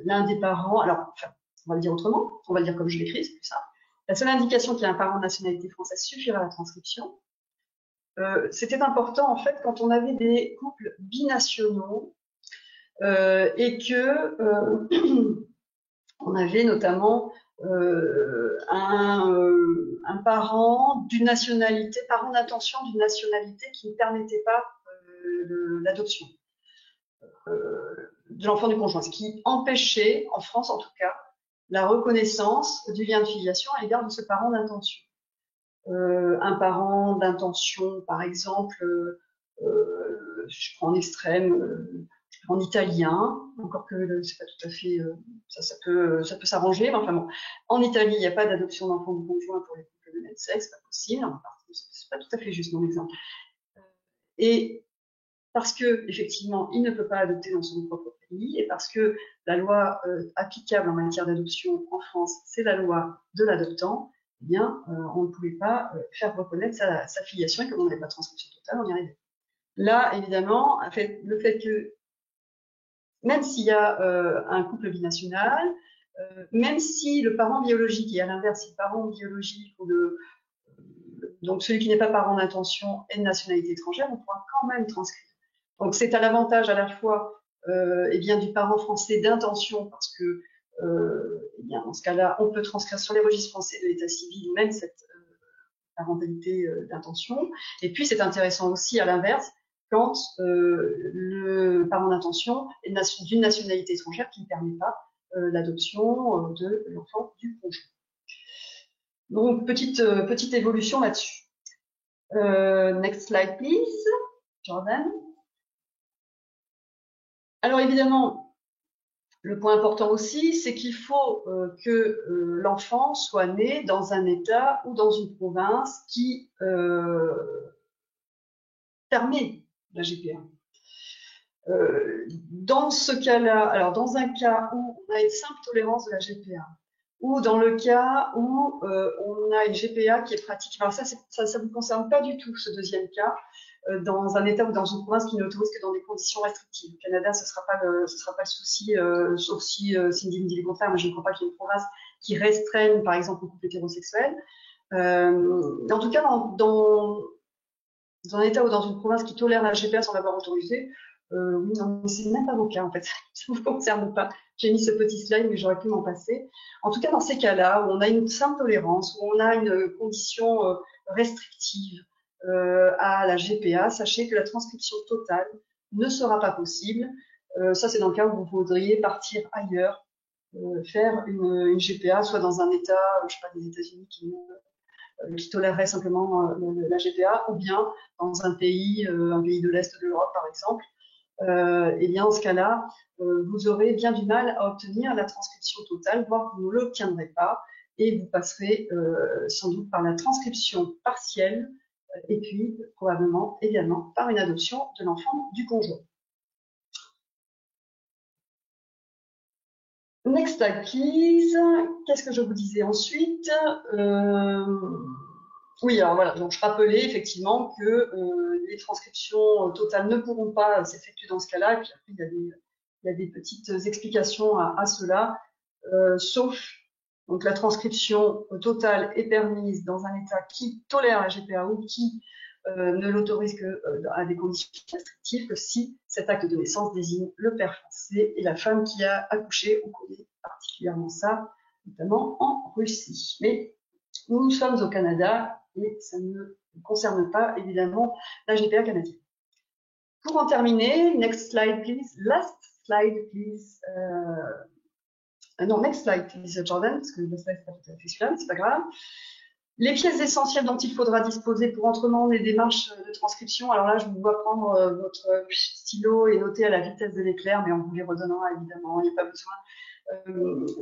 l'un des parents, alors, enfin, on va le dire autrement, on va le dire comme je l'écris, c'est plus simple. La seule indication qu'il y a un parent de nationalité française suffira à la transcription. C'était important, en fait, quand on avait des couples binationaux et que on avait notamment un parent d'une nationalité, parent d'intention d'une nationalité qui ne permettait pas l'adoption de l'enfant du conjoint, ce qui empêchait, en France en tout cas, la reconnaissance du lien de filiation à l'égard de ce parent d'intention. Un parent d'intention, par exemple, je prends en extrême, en italien, encore que c'est pas tout à fait, ça peut s'arranger, mais enfin bon. En Italie, il n'y a pas d'adoption d'enfants du conjoint pour les couples de même sexe, pas possible, c'est pas tout à fait juste mon exemple. Et parce que effectivement, il ne peut pas adopter dans son propre pays, et parce que la loi applicable en matière d'adoption en France, c'est la loi de l'adoptant, eh bien, on ne pouvait pas faire reconnaître sa filiation, et comme on n'avait pas de transcription totale, on y arrivait. Là, évidemment, le fait que, même s'il y a un couple binational, même si le parent biologique, et à l'inverse, si le parent biologique ou donc celui qui n'est pas parent d'intention est de nationalité étrangère, on pourra quand même transcrire. Donc c'est à l'avantage à la fois eh bien, du parent français d'intention, parce que eh bien, dans ce cas-là, on peut transcrire sur les registres français de l'état civil même cette parentalité d'intention. Et puis c'est intéressant aussi à l'inverse, quand le parent d'intention est d'une nationalité étrangère qui ne permet pas l'adoption de l'enfant du conjoint. Donc petite évolution là-dessus. Next slide, please, Jordan. Alors évidemment, le point important aussi, c'est qu'il faut que l'enfant soit né dans un État ou dans une province qui permet la GPA. Dans ce cas-là, alors dans un cas où on a une simple tolérance de la GPA, ou dans le cas où on a une GPA qui est pratique, alors ça ne vous concerne pas du tout ce deuxième cas, dans un État ou dans une province qui n'autorise que dans des conditions restrictives. Au Canada, ce sera pas le souci, sauf si Cindy me dit le contraire, mais je ne crois pas qu'il y ait une province qui restreigne, par exemple, aux couples hétérosexuels. En tout cas, dans un État ou dans une province qui tolère la GPA sans l'avoir autorisé, oui, non, mais c'est même pas votre cas en fait, ça ne vous concerne pas. J'ai mis ce petit slide, mais j'aurais pu m'en passer. En tout cas, dans ces cas-là, où on a une simple tolérance, où on a une condition restrictive à la GPA, sachez que la transcription totale ne sera pas possible. Ça, c'est dans le cas où vous voudriez partir ailleurs, faire une GPA, soit dans un État, je sais pas, des États-Unis qui tolérerait simplement la GPA, ou bien dans un pays de l'Est de l'Europe, par exemple. Et bien, dans ce cas-là, vous aurez bien du mal à obtenir la transcription totale, voire vous ne l'obtiendrez pas, et vous passerez sans doute par la transcription partielle, et puis probablement également par une adoption de l'enfant du conjoint. Next slide, please. Qu'est-ce que je vous disais ensuite? Oui, alors voilà, donc je rappelais effectivement que les transcriptions totales ne pourront pas s'effectuer dans ce cas-là, et puis après il y a des petites explications à cela, sauf donc la transcription totale est permise dans un État qui tolère la GPA ou qui ne l'autorise que à des conditions restrictives, que si cet acte de naissance désigne le père français et la femme qui a accouché. On connaît particulièrement ça, notamment en Russie. Mais nous sommes au Canada et ça ne concerne pas évidemment la GPA canadienne. Pour en terminer, next slide please, last slide please. Non, next slide please, Jordan, parce que le slide c'est pas tout à fait celui-là, mais c'est pas grave. Les pièces essentielles dont il faudra disposer pour entreprendre les démarches de transcription. Alors là, je vous vois prendre votre stylo et noter à la vitesse de l'éclair, mais on vous les redonnera évidemment, il n'y a pas besoin.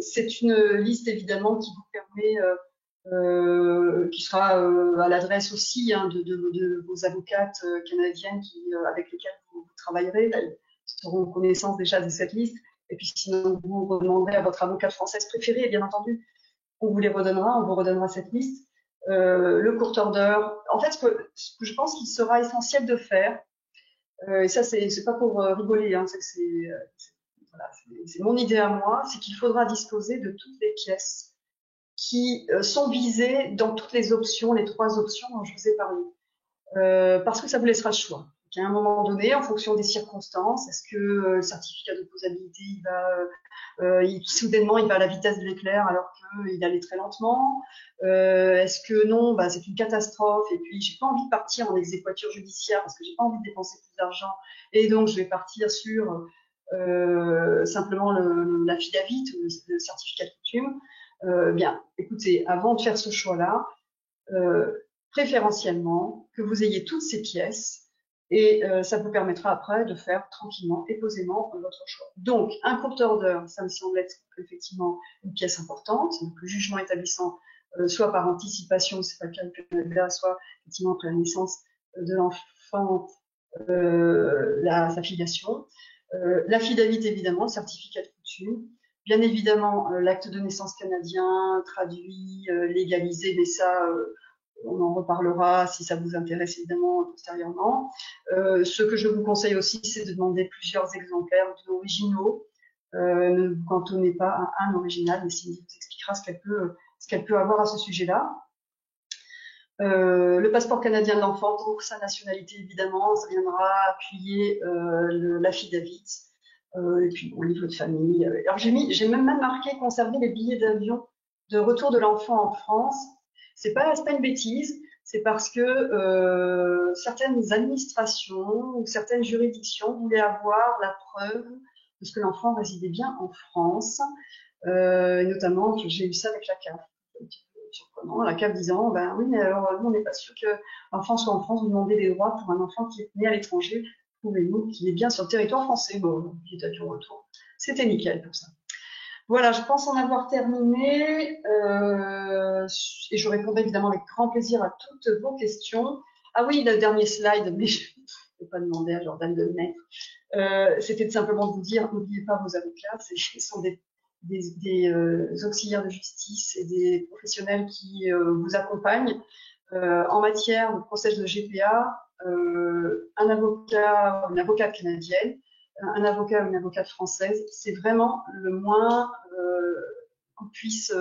C'est une liste évidemment qui vous permet qui sera à l'adresse aussi de vos avocates canadiennes avec lesquelles vous travaillerez. Elles auront connaissance déjà de cette liste. Et puis sinon, vous demanderez à votre avocate française préférée, bien entendu, on vous les redonnera, on vous redonnera cette liste. Le court order. En fait, ce que je pense qu'il sera essentiel de faire, et ça c'est pas pour rigoler, hein, c'est mon idée à moi, c'est qu'il faudra disposer de toutes les pièces qui sont visées dans toutes les options, les 3 options dont je vous ai parlé, parce que ça vous laissera le choix. À un moment donné, en fonction des circonstances, est-ce que le certificat d'opposabilité, soudainement, il va à la vitesse de l'éclair alors qu'il allait très lentement? Est-ce que non, bah, c'est une catastrophe et puis j'ai pas envie de partir en exéquatur judiciaire parce que j'ai pas envie de dépenser plus d'argent et donc je vais partir sur simplement l'affidavit, le certificat de coutume. Bien, écoutez, avant de faire ce choix-là, préférentiellement, que vous ayez toutes ces pièces et ça vous permettra après de faire tranquillement et posément votre choix. Donc, un court order, ça me semble être effectivement une pièce importante. Donc, le jugement établissant, soit par anticipation, c'est pas le cas du Canada, soit effectivement après la naissance de l'enfant, sa filiation. L'affidavit, évidemment, le certificat de coutume. Bien évidemment, l'acte de naissance canadien, traduit, légalisé, mais ça, on en reparlera si ça vous intéresse évidemment postérieurement. Ce que je vous conseille aussi, c'est de demander plusieurs exemplaires d'originaux. Ne vous cantonnez pas à un original, mais Cindy vous expliquera ce qu'elle peut avoir à ce sujet-là. Le passeport canadien de l'enfant pour sa nationalité, évidemment, ça viendra appuyer l'affidavit. Et puis mon livre de famille. Alors j'ai même marqué conserver les billets d'avion de retour de l'enfant en France. C'est pas une bêtise, c'est parce que certaines administrations ou certaines juridictions voulaient avoir la preuve de ce que l'enfant résidait bien en France. Et notamment, j'ai eu ça avec la CAF. Surprenant, la CAF disant, ben oui, mais alors nous on n'est pas sûr que l'enfant soit en France, vous demandez des droits pour un enfant qui est né à l'étranger. Prouvez-nous qu'il est bien sur le territoire français. Bon, billet d'avion retour. C'était nickel pour ça. Voilà, je pense en avoir terminé et je répondrai évidemment avec grand plaisir à toutes vos questions. Ah oui, le dernier slide, mais je ne vais pas demander à Jordan de le mettre. C'était simplement de vous dire, n'oubliez pas vos avocats, ce sont des auxiliaires de justice et des professionnels qui vous accompagnent en matière de procès de GPA. Un avocat, une avocate canadienne, un avocat ou une avocate française, c'est vraiment le moins qu'on puisse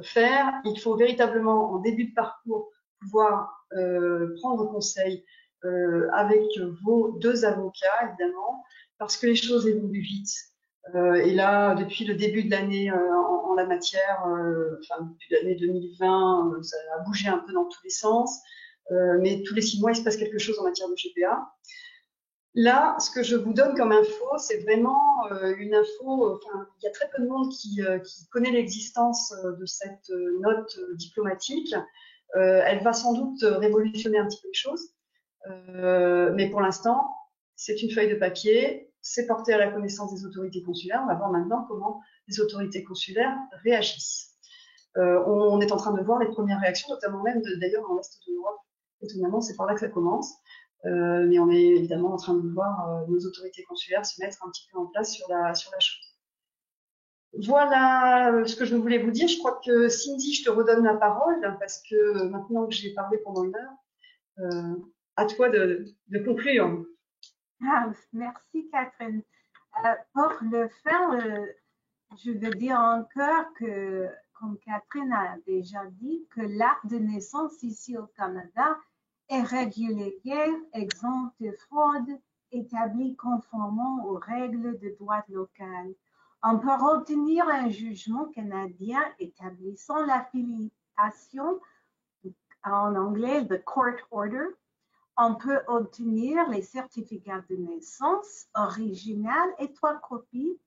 faire. Il faut véritablement, en début de parcours, pouvoir prendre conseil avec vos 2 avocats, évidemment, parce que les choses évoluent vite. Et là, depuis le début de l'année en la matière, enfin depuis l'année 2020, ça a bougé un peu dans tous les sens, mais tous les 6 mois, il se passe quelque chose en matière de GPA. Là, ce que je vous donne comme info, c'est vraiment une info, enfin, il y a très peu de monde qui connaît l'existence de cette note diplomatique. Elle va sans doute révolutionner un petit peu les choses, mais pour l'instant, c'est une feuille de papier, c'est porté à la connaissance des autorités consulaires. On va voir maintenant comment les autorités consulaires réagissent. On est en train de voir les premières réactions, notamment même d'ailleurs en l'Est de l'Europe. Étonnamment, c'est par là que ça commence. Mais on est évidemment en train de voir nos autorités consulaires se mettre un petit peu en place sur la chose. Voilà ce que je voulais vous dire. Je crois que Cindy, je te redonne la parole parce que maintenant que j'ai parlé pendant 1 heure, à toi de conclure. Ah, merci Catherine. Pour le faire, je veux dire encore que, comme Catherine a déjà dit, que l'acte de naissance ici au Canada est régulier, exempt de fraude, établi conformément aux règles de droit local. On peut obtenir un jugement canadien établissant l'affiliation, en anglais, the court order. On peut obtenir les certificats de naissance original et 3 copies,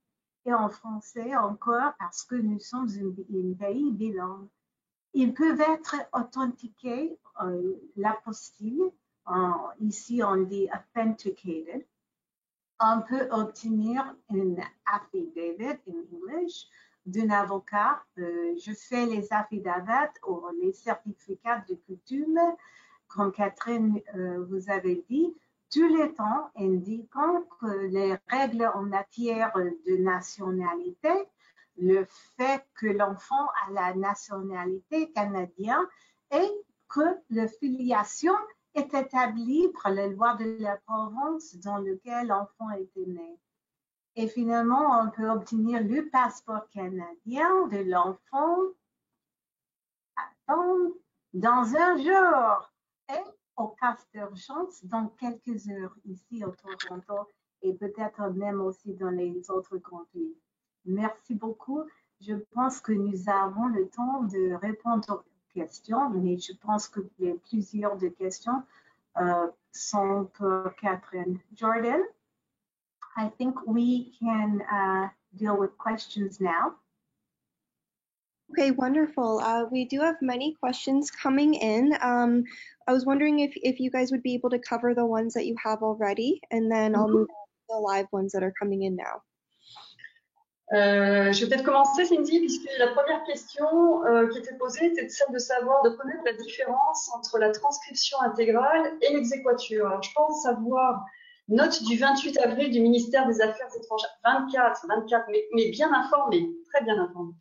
et en français encore parce que nous sommes un pays bilingue. Ils peuvent être authentiqués, l'apostille, ici on dit authenticated. On peut obtenir une affidavit en English d'un avocat. Je fais les affidavits ou les certificats de coutume, comme Catherine vous avait dit, tous les temps indiquant que les règles en matière de nationalité, le fait que l'enfant a la nationalité canadienne et que la filiation est établie par les lois de la province dans laquelle l'enfant était né. Et finalement, on peut obtenir le passeport canadien de l'enfant dans 1 jour et au cas d'urgence dans quelques heures ici au Toronto et peut-être même aussi dans les autres grands pays. Merci beaucoup. Je pense que nous avons le temps de répondre aux questions, mais je pense que les plusieurs de questions sont pour Catherine. Jordan, I think we can deal with questions now. Okay, wonderful. We do have many questions coming in. I was wondering if you guys would be able to cover the ones that you have already, and then I'll move on to the live ones that are coming in now. Je vais peut-être commencer, Cindy, puisque la première question qui était posée était celle de savoir, de connaître la différence entre la transcription intégrale et l'exéquatur. Alors, je pense savoir, note du 28 avril du ministère des Affaires étrangères, 24, mais bien informé, très bien informé.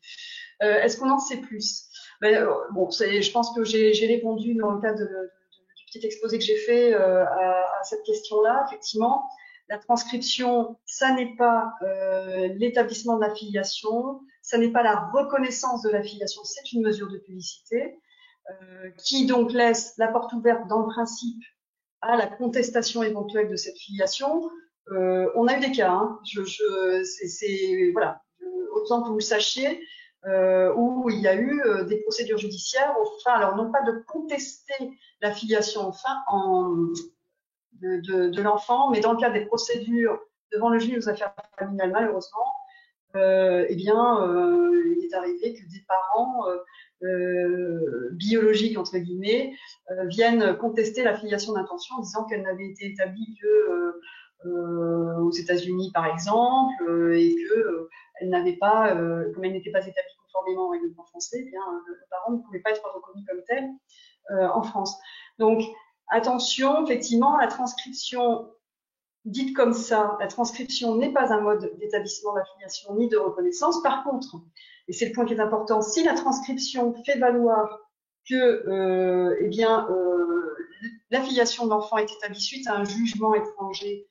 Est-ce qu'on en sait plus? Bon, je pense que j'ai répondu dans le cadre du petit exposé que j'ai fait à cette question-là, effectivement. La transcription, ça n'est pas l'établissement de la filiation, ça n'est pas la reconnaissance de la filiation, c'est une mesure de publicité qui donc laisse la porte ouverte dans le principe à la contestation éventuelle de cette filiation. On a eu des cas, hein, voilà, autant que vous le sachiez, où il y a eu des procédures judiciaires, enfin, alors non pas de contester la filiation de l'enfant, mais dans le cadre des procédures devant le juge aux affaires familiales, malheureusement, il est arrivé que des parents biologiques, entre guillemets, viennent contester la filiation d'intention en disant qu'elle n'avait été établie que aux États-Unis, par exemple, et que elle n'avait pas, comme elle n'était pas établie conformément au règlement français, eh bien, le parent ne pouvait pas être reconnu comme tel en France. Donc, attention, effectivement, la transcription dite comme ça, la transcription n'est pas un mode d'établissement d'affiliation ni de reconnaissance. Par contre, et c'est le point qui est important, si la transcription fait valoir que l'affiliation de l'enfant est établie suite à un jugement étranger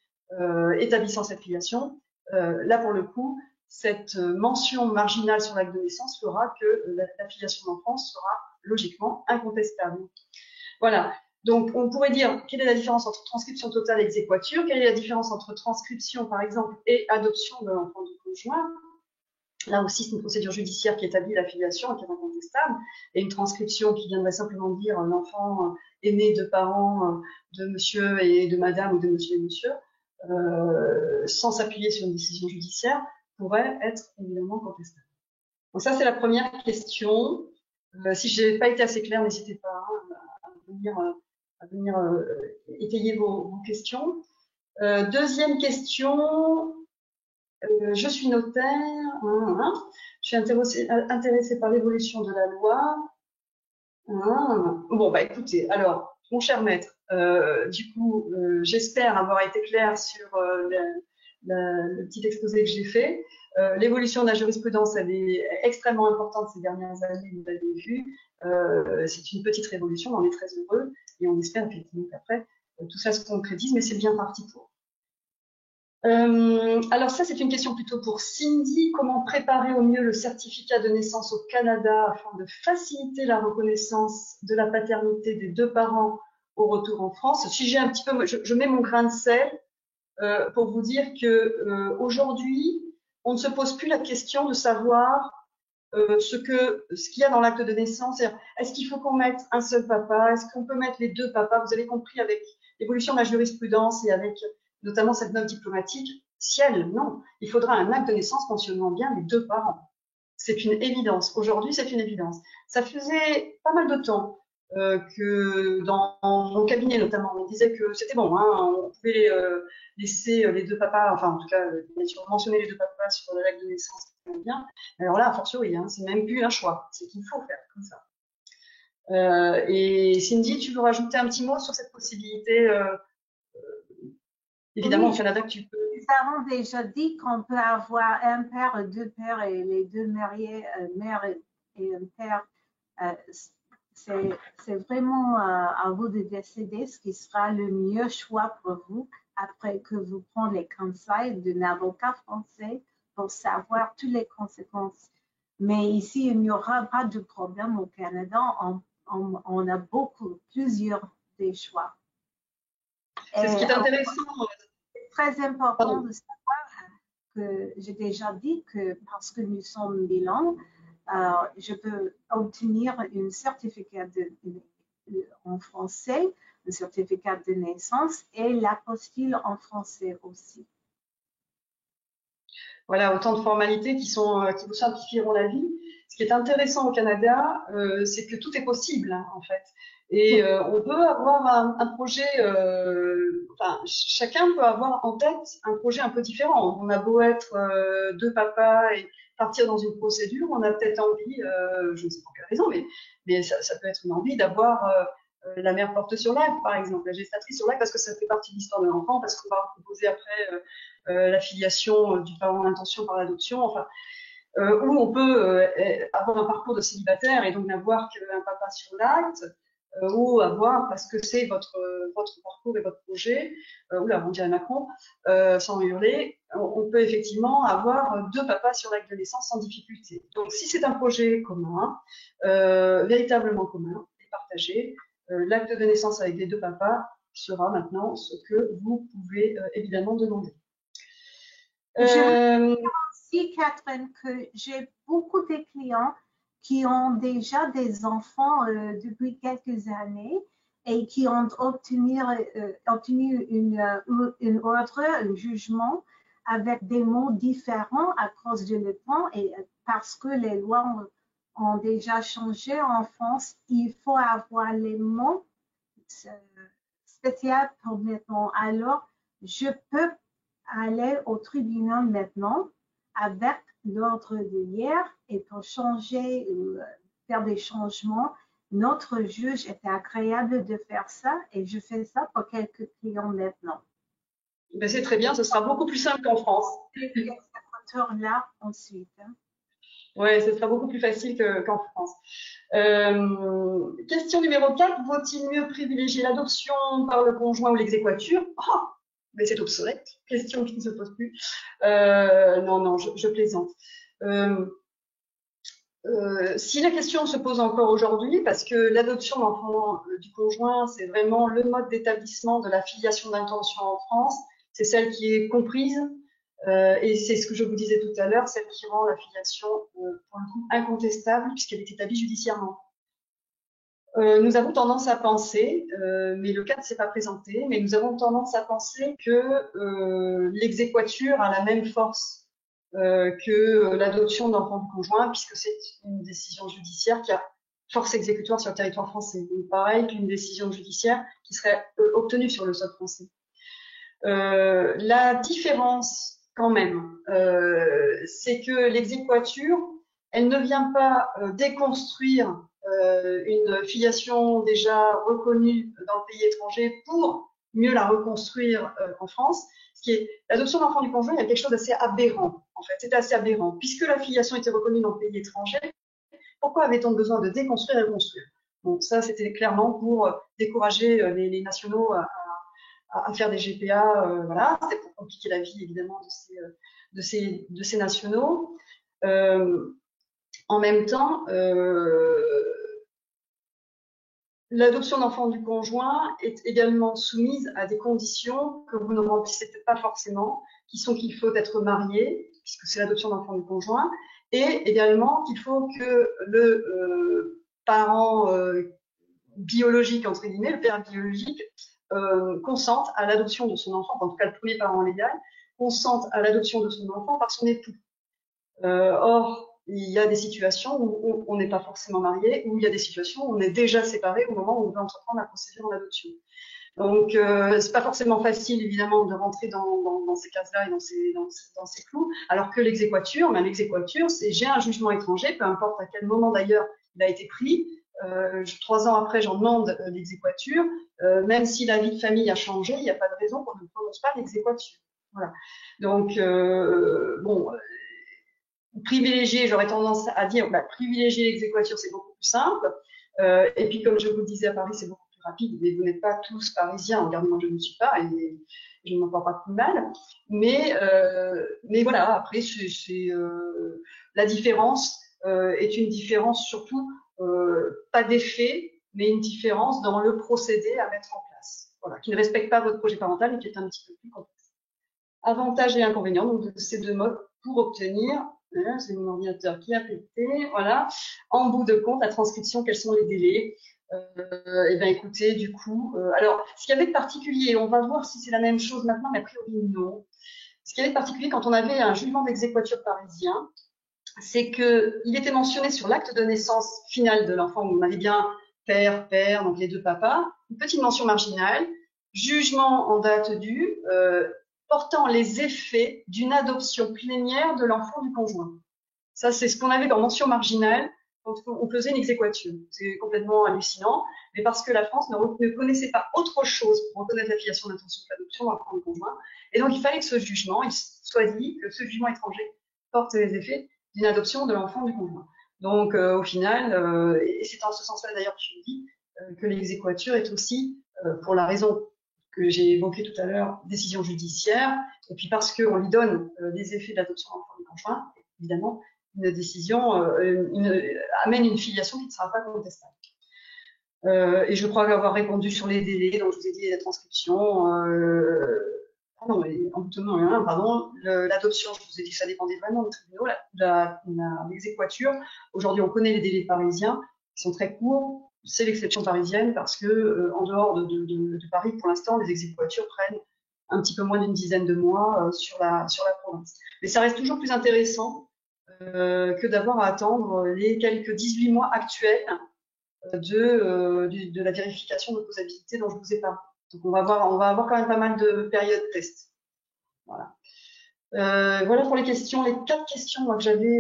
établissant cette filiation, là pour le coup, cette mention marginale sur l'acte de naissance fera que l'affiliation d'enfant sera logiquement incontestable. Voilà. Donc, on pourrait dire, quelle est la différence entre transcription totale et exéquatur? Quelle est la différence entre transcription, par exemple, et adoption de l'enfant du conjoint? Là aussi, c'est une procédure judiciaire qui établit la filiation et qui est incontestable. Et une transcription qui viendrait simplement dire l'enfant est né de parents de monsieur et de madame ou de monsieur et monsieur, sans s'appuyer sur une décision judiciaire, pourrait être évidemment contestable. Donc ça, c'est la première question. Si je n'ai pas été assez claire, n'hésitez pas à venir étayer vos questions. Deuxième question. Je suis notaire. Je suis intéressée par l'évolution de la loi. Bon, bah écoutez, alors, mon cher maître, du coup, j'espère avoir été claire sur le petit exposé que j'ai fait. L'évolution de la jurisprudence, elle est extrêmement importante ces dernières années, vous l'avez vu. C'est une petite révolution, on est très heureux et on espère effectivement qu'après, tout ça se concrétise, mais c'est bien parti pour. Alors ça, c'est une question plutôt pour Cindy. Comment préparer au mieux le certificat de naissance au Canada afin de faciliter la reconnaissance de la paternité des deux parents au retour en France? Si j'ai un petit peu, je mets mon grain de sel pour vous dire que aujourd'hui, on ne se pose plus la question de savoir ce qu'il y a dans l'acte de naissance. Est-ce qu'il faut qu'on mette un seul papa? Est-ce qu'on peut mettre les deux papas? Vous avez compris avec l'évolution de la jurisprudence et avec notamment cette note diplomatique, ciel, non. Il faudra un acte de naissance mentionnant bien les deux parents. C'est une évidence. Aujourd'hui, c'est une évidence. Ça faisait pas mal de temps que dans mon cabinet notamment, on disait que c'était bon, hein, on pouvait laisser les deux papas, enfin en tout cas, bien sûr, mentionner les deux papas sur le acte de naissance, c'est bien. Alors là, a fortiori, hein, c'est même plus un choix, c'est qu'il faut faire comme ça. Et Cindy, tu veux rajouter un petit mot sur cette possibilité évidemment, Oui, au Canada, tu peux. nous avons déjà dit qu'on peut avoir un père, deux pères et les deux mariés, mère et un père. C'est vraiment à vous de décider ce qui sera le mieux choix pour vous après que vous preniez les conseils d'un avocat français pour savoir toutes les conséquences. Mais ici, il n'y aura pas de problème au Canada. On a plusieurs des choix. C'est ce qui est intéressant. C'est très important de savoir que j'ai déjà dit que parce que nous sommes bilingues, je peux obtenir un certificat en français, un certificat de naissance et l'apostille en français aussi. Voilà, autant de formalités qui vous simplifieront la vie. Ce qui est intéressant au Canada, c'est que tout est possible, hein, en fait. Et on peut avoir un projet, enfin, chacun peut avoir en tête un projet un peu différent. On a beau être deux papas et partir dans une procédure, on a peut-être envie, je ne sais pas pour quelle raison, mais ça peut être une envie d'avoir la mère porte sur l'acte, par exemple, la gestatrice sur l'acte, parce que ça fait partie de l'histoire de l'enfant, parce qu'on va proposer après la filiation du parent d'intention par l'adoption, enfin, où on peut avoir un parcours de célibataire et donc n'avoir qu'un papa sur l'acte, ou avoir, parce que c'est votre parcours et votre projet, oula, on dirait Macron, sans hurler, on peut effectivement avoir deux papas sur l'acte de naissance sans difficulté. Donc si c'est un projet commun, véritablement commun et partagé, l'acte de naissance avec les deux papas sera maintenant ce que vous pouvez évidemment demander. Je veux aussi, Catherine, que j'ai beaucoup de clients qui ont déjà des enfants depuis quelques années et qui ont obtenu une ordre, un jugement avec des mots différents à cause de le temps et parce que les lois ont déjà changé en France, il faut avoir les mots spéciaux pour maintenant. Alors, je peux aller au tribunal maintenant avec l'ordre de hier et pour changer, faire des changements. Notre juge était agréable de faire ça et je fais ça pour quelques clients maintenant. Ben c'est très bien, ce sera beaucoup plus simple qu'en France. Là ensuite. Oui, ce sera beaucoup plus facile qu'en France. Question numéro 4, vaut-il mieux privilégier l'adoption par le conjoint ou l'exéquatur? Oh, mais c'est obsolète, question qui ne se pose plus. Non, je plaisante. Si la question se pose encore aujourd'hui, parce que l'adoption d'enfants du conjoint, c'est vraiment le mode d'établissement de la filiation d'intention en France, c'est celle qui est comprise, et c'est ce que je vous disais tout à l'heure, celle qui rend la filiation, pour le coup, incontestable, puisqu'elle est établie judiciairement. Nous avons tendance à penser, mais le cas ne s'est pas présenté, mais nous avons tendance à penser que l'exéquature a la même force que l'adoption d'enfants du conjoint, puisque c'est une décision judiciaire qui a force exécutoire sur le territoire français. Donc, pareil qu'une décision judiciaire qui serait obtenue sur le sol français. La différence, quand même, c'est que l'exéquature, elle ne vient pas déconstruire une filiation déjà reconnue dans le pays étranger pour mieux la reconstruire en France. Ce qui est l'adoption d'enfants du conjoint, il y a quelque chose d'assez aberrant, en fait. C'était assez aberrant. Puisque la filiation était reconnue dans le pays étranger, pourquoi avait-on besoin de déconstruire et reconstruire? Bon, ça, c'était clairement pour décourager les nationaux à faire des GPA, voilà, c'était pour compliquer la vie évidemment de ces nationaux. En même temps, l'adoption d'enfants du conjoint est également soumise à des conditions que vous ne remplissez peut-être pas forcément, qui sont qu'il faut être marié, puisque c'est l'adoption d'enfants du conjoint, et également qu'il faut que le parent biologique, entre guillemets, le père biologique, consente à l'adoption de son enfant, en tout cas le premier parent légal, consente à l'adoption de son enfant par son époux. Or, il y a des situations où on n'est pas forcément marié, où il y a des situations où on est déjà séparé au moment où on veut entreprendre la procédure d'adoption. Donc, c'est pas forcément facile, évidemment, de rentrer dans ces cases-là et dans ces clous, alors que l'exéquature, ben, l'exéquature, c'est j'ai un jugement étranger, peu importe à quel moment d'ailleurs il a été pris, 3 ans après, j'en demande l'exéquature, même si la vie de famille a changé, il n'y a pas de raison qu'on ne prononce pas l'exéquature. Voilà. Donc, bon, privilégier, j'aurais tendance à dire, bah, privilégier l'exéquature, c'est beaucoup plus simple. Et puis, comme je vous le disais, à Paris, c'est beaucoup plus rapide, mais vous n'êtes pas tous parisiens. Regarde, moi, je ne suis pas, et je ne m'en porte pas plus mal. Mais voilà, après, la différence est une différence surtout, pas d'effet, mais une différence dans le procédé à mettre en place. Voilà, qui ne respecte pas votre projet parental et qui est un petit peu plus complexe. Avantages et inconvénients donc, de ces deux modes pour obtenir, c'est mon ordinateur qui a pété, voilà, en bout de compte, la transcription, quels sont les délais? Eh bien, écoutez, du coup, alors, ce qu'il y avait de particulier, on va voir si c'est la même chose maintenant, mais a priori, non. Ce qu'il y avait de particulier quand on avait un jugement d'exéquature parisien, c'est qu'il était mentionné sur l'acte de naissance final de l'enfant, où on avait bien père, donc les deux papas, une petite mention marginale, jugement en date du, portant les effets d'une adoption plénière de l'enfant du conjoint. Ça, c'est ce qu'on avait comme mention marginale quand on faisait une exéquature. C'est complètement hallucinant, mais parce que la France ne connaissait pas autre chose pour reconnaître la filiation d'intention de l'adoption de l'enfant du conjoint. Et donc, il fallait que ce jugement, il soit dit que ce jugement étranger porte les effets d'une adoption de l'enfant du conjoint. Donc, au final, et c'est en ce sens-là d'ailleurs que je dis que l'exéquature est aussi, pour la raison que j'ai évoqué tout à l'heure, décision judiciaire, et puis parce qu'on lui donne les effets de l'adoption d'enfant du conjoint, évidemment, une décision amène une filiation qui ne sera pas contestable. Et je crois avoir répondu sur les délais, donc je vous ai dit la transcription, pardon, l'adoption, je vous ai dit que ça dépendait vraiment des tribunaux, l'exéquature, aujourd'hui on connaît les délais parisiens, qui sont très courts, c'est l'exception parisienne parce que en dehors de Paris, pour l'instant, les exéquatures prennent un petit peu moins d'une dizaine de mois sur la province. Mais ça reste toujours plus intéressant que d'avoir à attendre les quelques 18 mois actuels de la vérification d'opposabilité dont je vous ai parlé. Donc on va avoir quand même pas mal de périodes de test. Voilà. Voilà pour les questions, les 4 questions moi, que j'avais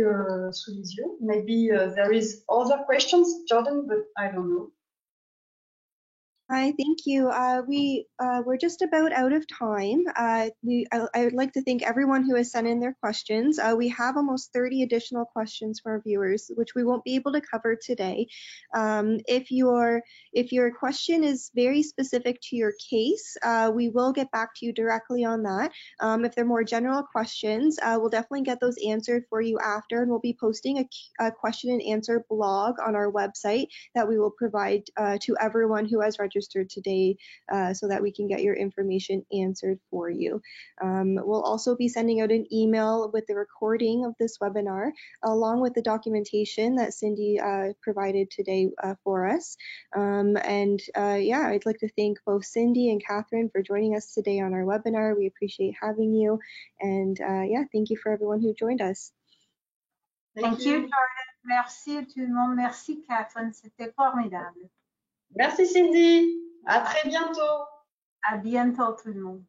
sous les yeux. Maybe there is other questions, Jordan, but I don't know. Hi, thank you. We're just about out of time. I would like to thank everyone who has sent in their questions. We have almost 30 additional questions from our viewers, which we won't be able to cover today. If your question is very specific to your case, we will get back to you directly on that. If they're more general questions, we'll definitely get those answered for you after, and we'll be posting a question and answer blog on our website that we will provide to everyone who has registered today so that we can get your information answered for you. We'll also be sending out an email with the recording of this webinar along with the documentation that Cindy provided today for us. Yeah, I'd like to thank both Cindy and Catherine for joining us today on our webinar. We appreciate having you. And yeah, thank you for everyone who joined us. Thank you, Jordan. Merci tout le monde. Merci, Catherine. C'était formidable. Merci, Cindy. À très bientôt. À bientôt, tout le monde.